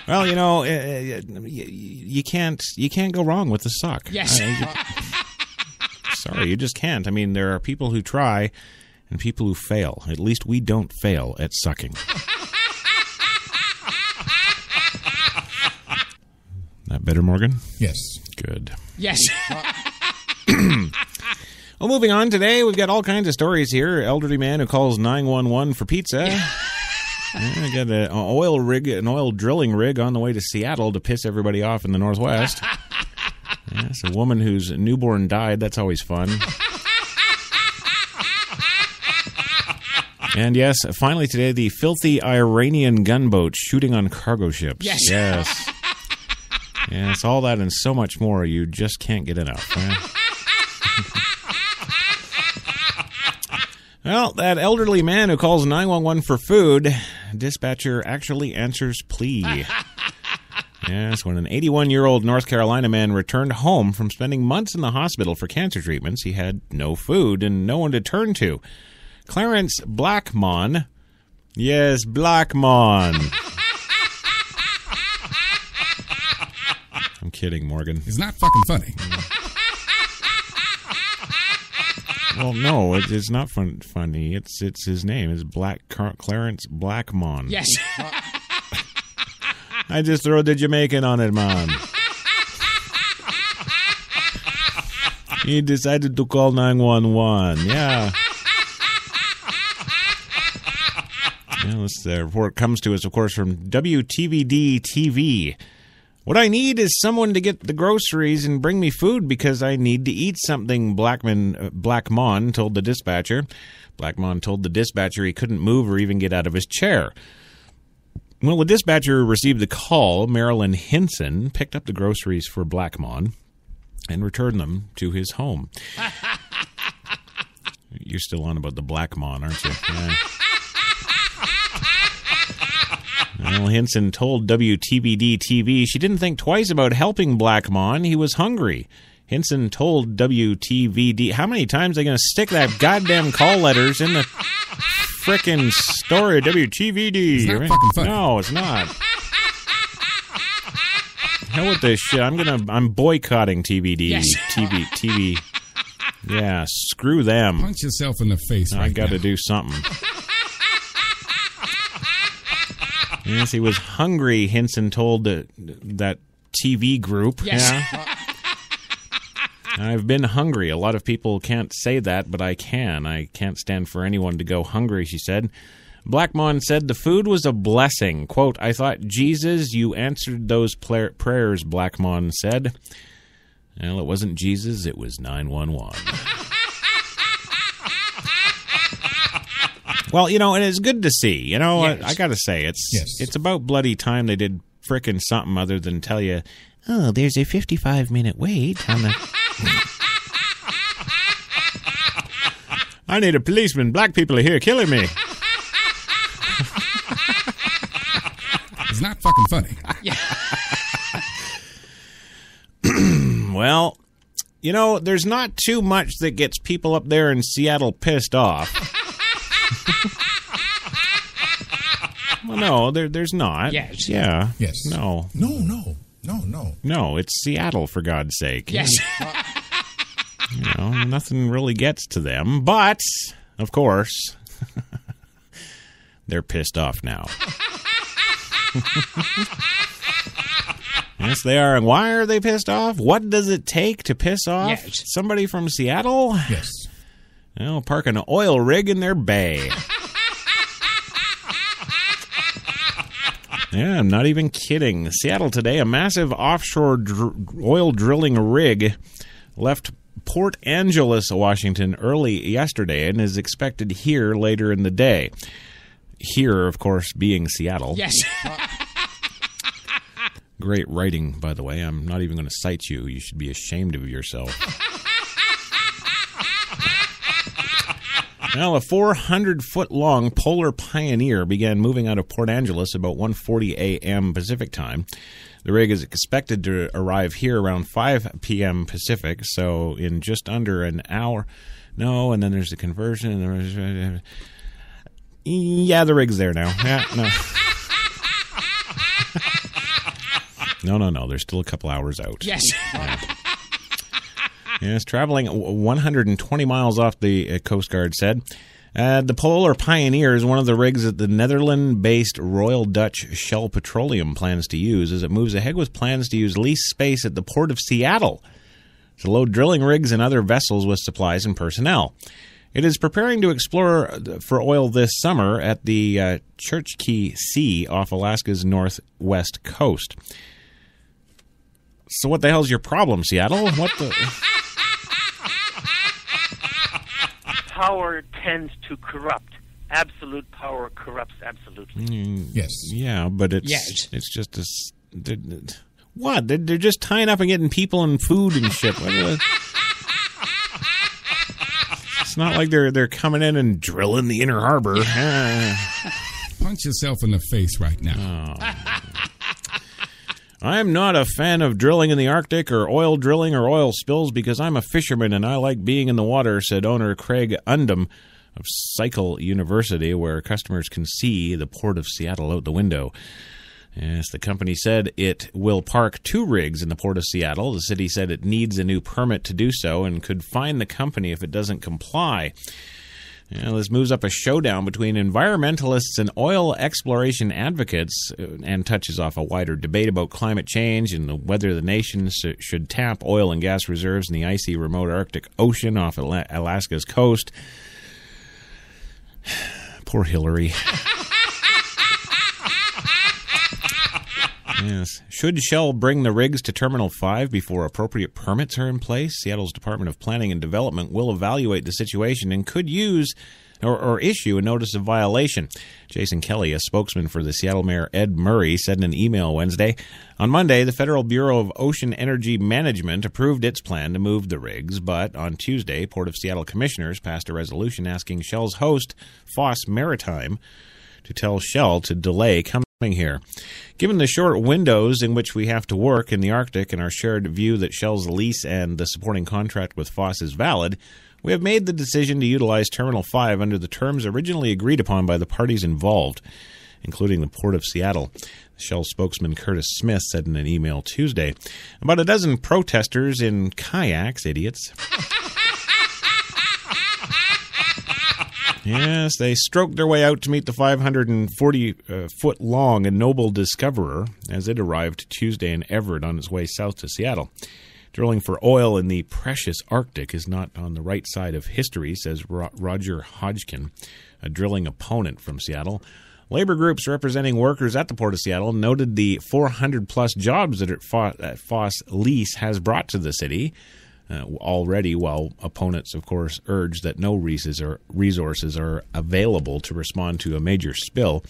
Well, you know, you can't go wrong with the suck. Yes. Sorry, you just can't. I mean, there are people who try and people who fail. At least we don't fail at sucking. That better, Morgan? Yes. Good. Yes. Well, moving on today, we've got all kinds of stories here. Elderly man who calls 911 for pizza. Yeah, got an oil drilling rig on the way to Seattle to piss everybody off in the Northwest. Yes, a woman whose newborn died. That's always fun. And yes, finally today, the filthy Iranian gunboat shooting on cargo ships. Yes. Yes, all that and so much more. You just can't get enough. Well, that elderly man who calls 911 for food, dispatcher actually answers plea. Yes, when an 81-year-old North Carolina man returned home from spending months in the hospital for cancer treatments, he had no food and no one to turn to. Clarence Blackmon. Yes, Blackmon. I'm kidding, Morgan. It's not fucking funny. Well, no, it's not funny. It's his name. It's Clarence Blackmon. Yes. I just throw the Jamaican on it, man. He decided to call 911. Yeah. This report comes to us, of course, from WTVD TV. What I need is someone to get the groceries and bring me food because I need to eat something, Blackmon told the dispatcher. Blackmon told the dispatcher he couldn't move or even get out of his chair. Well, the dispatcher received the call. Marilyn Hinson picked up the groceries for Blackmon and returned them to his home. You're still on about the Blackmon, aren't you? Yeah. Well, Hinson told WTVD TV she didn't think twice about helping Blackmon. He was hungry. Hinson told WTVD... How many times are they going to stick that goddamn call letters in the frickin' story of WTVD? It's not fucking funny. No, it's not. Hell with this shit. I'm boycotting TVD. Yes. TV. Yeah, screw them. Punch yourself in the face. I got to do something. Yes, he was hungry, Hinson told that TV group. Yes. Yeah. I've been hungry. A lot of people can't say that, but I can. I can't stand for anyone to go hungry, she said. Blackmon said the food was a blessing. Quote, I thought, Jesus, you answered those prayers, Blackmon said. Well, it wasn't Jesus, it was 911. Well, and it's good to see. Yes. I got to say, it's about bloody time they did frickin' something other than tell you, oh, there's a 55-minute wait on the... I need a policeman. Black people are here killing me. It's not fucking funny. Well, there's not too much that gets people up there in Seattle pissed off. Well, no, there's not. Yes. Yeah. Yes. No. No. No, it's Seattle, for God's sake. Yes. Nothing really gets to them. But, of course, they're pissed off now. Yes, they are. And why are they pissed off? What does it take to piss off somebody from Seattle? Yes. Well, park an oil rig in their bay. Yeah, I'm not even kidding. Seattle today, a massive offshore oil drilling rig left Port Angeles, Washington, early yesterday and is expected here later in the day. Here, of course, being Seattle. Yes. Great writing, by the way. I'm not even going to cite you. You should be ashamed of yourself. Now, a 400-foot-long Polar Pioneer began moving out of Port Angeles about 1:40 a.m. Pacific time. The rig is expected to arrive here around 5 p.m. Pacific, so in just under an hour. No, and then there's the conversion. Yeah, the rig's there now. Yeah, no. No. There's still a couple hours out. Yes. Yeah. Yes, traveling 120 miles off the Coast Guard said. The Polar Pioneer is one of the rigs that the Netherlands-based Royal Dutch Shell Petroleum plans to use as it moves ahead with plans to use leased space at the Port of Seattle to load drilling rigs and other vessels with supplies and personnel. It is preparing to explore for oil this summer at the Cherokee Sea off Alaska's northwest coast. So what the hell's your problem, Seattle? What the... Power tends to corrupt. Absolute power corrupts absolutely. Yes. Yeah, but it's just a... What? They're just tying up and getting people and food and shit. It's not like they're coming in and drilling the Inner Harbor. Punch yourself in the face right now. I'm not a fan of drilling in the Arctic or oil drilling or oil spills because I'm a fisherman and I like being in the water, said owner Craig Undum of Cycle University, where customers can see the Port of Seattle out the window. Yes, the company said it will park 2 rigs in the Port of Seattle. The city said it needs a new permit to do so and could fine the company if it doesn't comply. This moves up a showdown between environmentalists and oil exploration advocates and touches off a wider debate about climate change and whether the nation should tap oil and gas reserves in the icy remote Arctic Ocean off Alaska's coast. Poor Hillary. Yes. Should Shell bring the rigs to Terminal 5 before appropriate permits are in place? Seattle's Department of Planning and Development will evaluate the situation and could use or issue a notice of violation. Jason Kelly, a spokesman for the Seattle Mayor Ed Murray, said in an email Wednesday. On Monday, the Federal Bureau of Ocean Energy Management approved its plan to move the rigs, but on Tuesday, Port of Seattle commissioners passed a resolution asking Shell's host, Foss Maritime, to tell Shell to delay coming here. Given the short windows in which we have to work in the Arctic and our shared view that Shell's lease and the supporting contract with Foss is valid, we have made the decision to utilize Terminal 5 under the terms originally agreed upon by the parties involved, including the Port of Seattle. Shell spokesman Curtis Smith said in an email Tuesday. About a dozen protesters in kayaks, idiots. Yes, they stroked their way out to meet the 540-foot-long and noble Discoverer as it arrived Tuesday in Everett on its way south to Seattle. Drilling for oil in the precious Arctic is not on the right side of history, says Roger Hodgkin, a drilling opponent from Seattle. Labor groups representing workers at the Port of Seattle noted the 400-plus jobs that Foss lease has brought to the city. Already, while opponents, of course, urge that no resources are available to respond to a major spill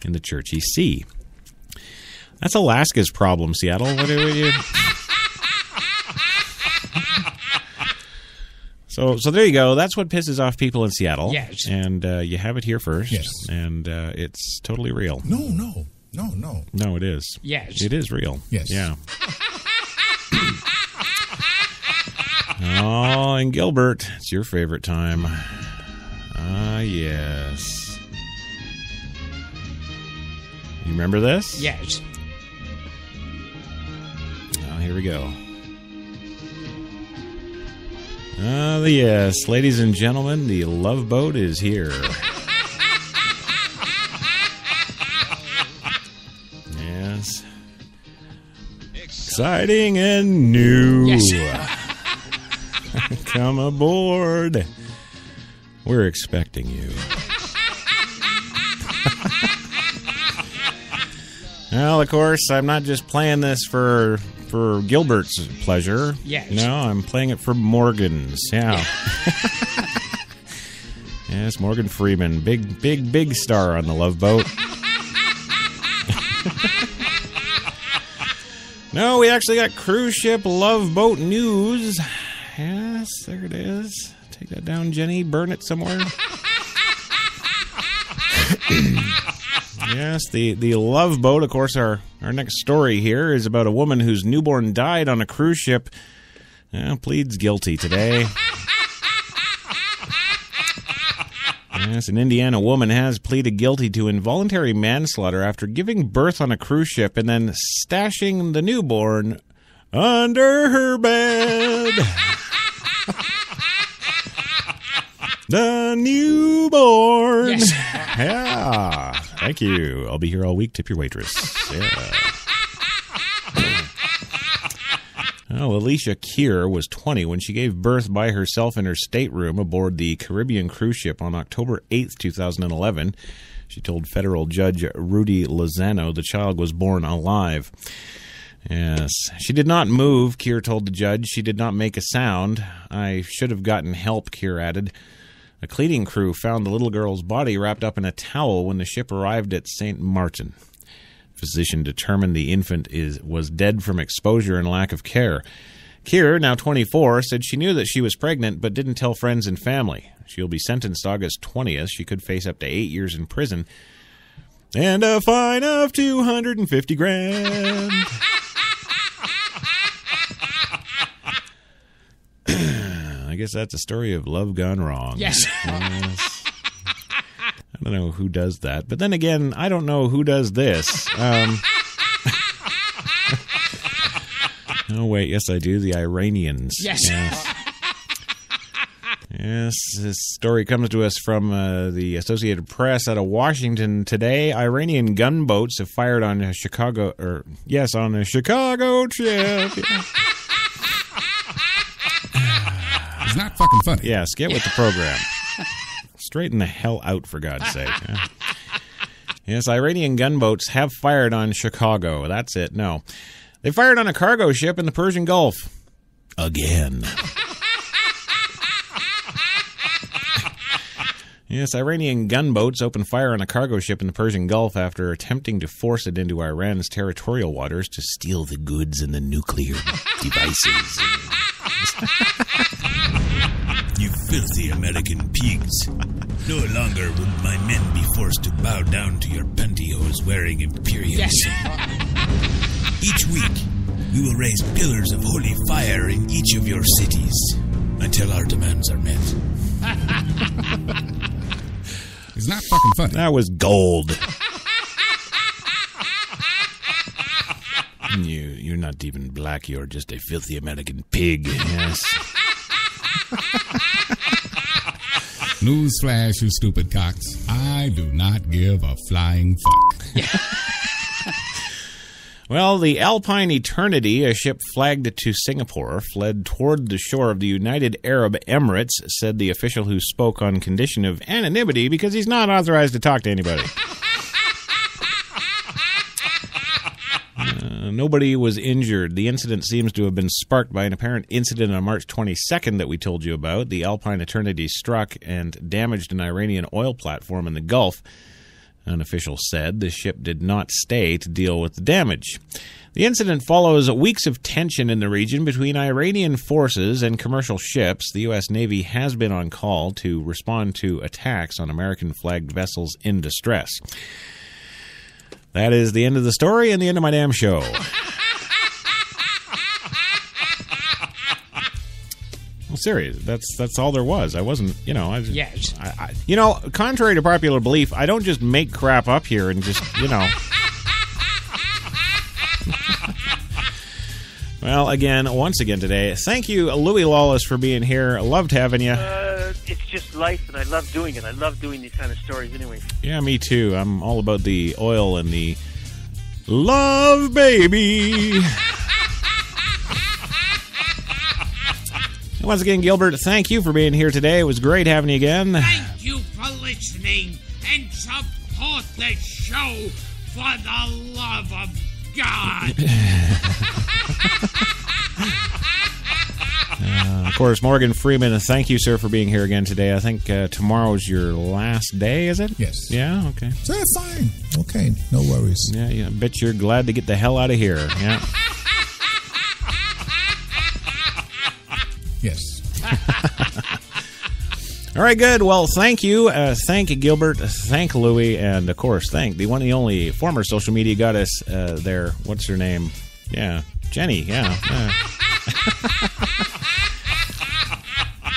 in the Churchy Sea. That's Alaska's problem, Seattle. What do you... So there you go. That's what pisses off people in Seattle. Yes. And you have it here first. Yes. And it's totally real. No, it is. Yes. It is real. Yes. Yeah. Oh, and Gilbert, it's your favorite time. Yes. You remember this? Yes. Oh, here we go. Yes, ladies and gentlemen, the Love Boat is here. Yes. Exciting and new. Yes. Come aboard. We're expecting you. Well, of course, I'm not just playing this for Gilbert's pleasure. Yes. No, I'm playing it for Morgan's. Yeah. Yes, Morgan Freeman. Big star on the Love Boat. No, we actually got cruise ship Love Boat news. Yes, there it is. Take that down, Jenny. Burn it somewhere. Yes, the Love Boat. Of course, our next story here is about a woman whose newborn died on a cruise ship. Pleads guilty today. Yes, an Indiana woman has pleaded guilty to involuntary manslaughter after giving birth on a cruise ship and then stashing the newborn under her bed. The newborn. Yes. Yeah. Thank you. I'll be here all week. Tip your waitress. Yeah. Well, Alicia Keir was 20 when she gave birth by herself in her stateroom aboard the Caribbean cruise ship on October 8th, 2011. She told federal judge Rudy Lozano the child was born alive. Yes. She did not move, Keir told the judge. She did not make a sound. I should have gotten help, Keir added. A cleaning crew found the little girl's body wrapped up in a towel when the ship arrived at St. Martin. Physician determined the infant was dead from exposure and lack of care. Keir, now 24, said she knew that she was pregnant but didn't tell friends and family. She'll be sentenced August 20th. She could face up to 8 years in prison and a fine of $250,000. guess that's a story of love gone wrong. Yes. Yes. I don't know who does that. But then again, I don't know who does this. Oh, wait. Yes, I do. The Iranians. Yes. Yes, this story comes to us from the Associated Press out of Washington today. Iranian gunboats have fired on a Chicago ship. It's not fucking funny. Yes, get with the program. Straighten the hell out, for God's sake. Yes, Iranian gunboats have fired on Chicago. That's it. No. They fired on a cargo ship in the Persian Gulf. Again. Yes, Iranian gunboats opened fire on a cargo ship in the Persian Gulf after attempting to force it into Iran's territorial waters to steal the goods and the nuclear devices. You filthy American pigs. No longer will my men be forced to bow down to your pantyhose-wearing imperialism. Yes. Each week, we will raise pillars of holy fire in each of your cities until our demands are met. It's not fucking funny. That was gold. You're not even black. You're just a filthy American pig. Yes. Newsflash, you stupid cocks. I do not give a flying fuck. Well, the Alpine Eternity, a ship flagged to Singapore, fled toward the shore of the United Arab Emirates, said the official who spoke on condition of anonymity because he's not authorized to talk to anybody. Nobody was injured. The incident seems to have been sparked by an apparent incident on March 22nd that we told you about. The Alpine Eternity struck and damaged an Iranian oil platform in the Gulf. An official said the ship did not stay to deal with the damage. The incident follows weeks of tension in the region between Iranian forces and commercial ships. The U.S. Navy has been on call to respond to attacks on American-flagged vessels in distress. That is the end of the story and the end of my damn show. Well, serious. That's all there was. I wasn't, Yes. Contrary to popular belief, I don't just make crap up here and just, Well, once again today, thank you, Louis Lawless, for being here. I loved having you. It's just life, and I love doing it. I love doing these kind of stories anyway. Yeah, me too. I'm all about the oil and the love, baby. And once again, Gilbert, thank you for being here today. It was great having you again. Thank you for listening and support the show for the love of God. Of course, Morgan Freeman, thank you, sir, for being here again today. I think tomorrow's your last day, is it? Yes. Yeah, okay. So fine. Okay, no worries. Yeah, I bet you're glad to get the hell out of here. Yeah. Yes. All right, good. Well, thank you. Thank Gilbert. Thank Louie. And, of course, thank the one and the only former social media goddess there. What's her name? Yeah, Jenny. Yeah.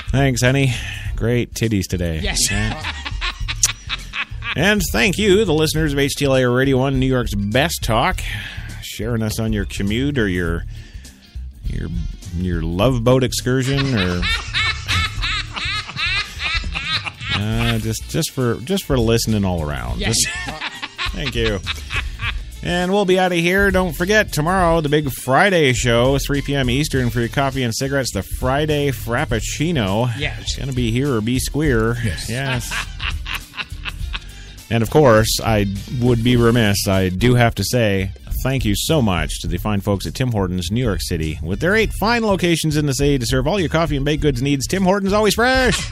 Thanks, honey. Great titties today. Yes. Yeah. And thank you, the listeners of HTLA Radio 1, New York's best talk, sharing us on your commute or your love boat excursion or just for listening all around. Yes. Thank you. And we'll be out of here. Don't forget, tomorrow, the big Friday show, 3 p.m. Eastern, for your coffee and cigarettes, the Friday Frappuccino. Yes. It's going to be here or be square. Yes. And, of course, I would be remiss. I do have to say thank you so much to the fine folks at Tim Hortons, New York City. With their 8 fine locations in the city to serve all your coffee and baked goods needs, Tim Hortons always fresh.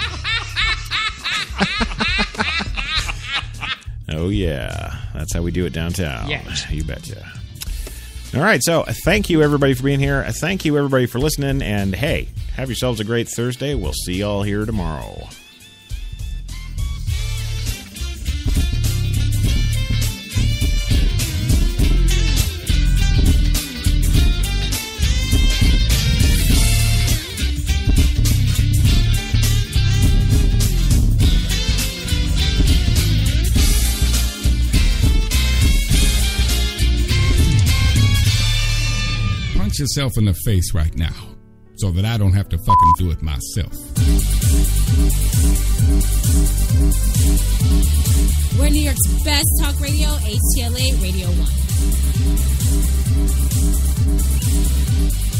Oh, yeah. That's how we do it downtown. Yes. You betcha. All right, so thank you, everybody, for being here. Thank you, everybody, for listening. And, hey, have yourselves a great Thursday. We'll see y'all here tomorrow. yourself in the face right now so that I don't have to fucking do it myself. We're New York's best talk radio, HTLA Radio 1.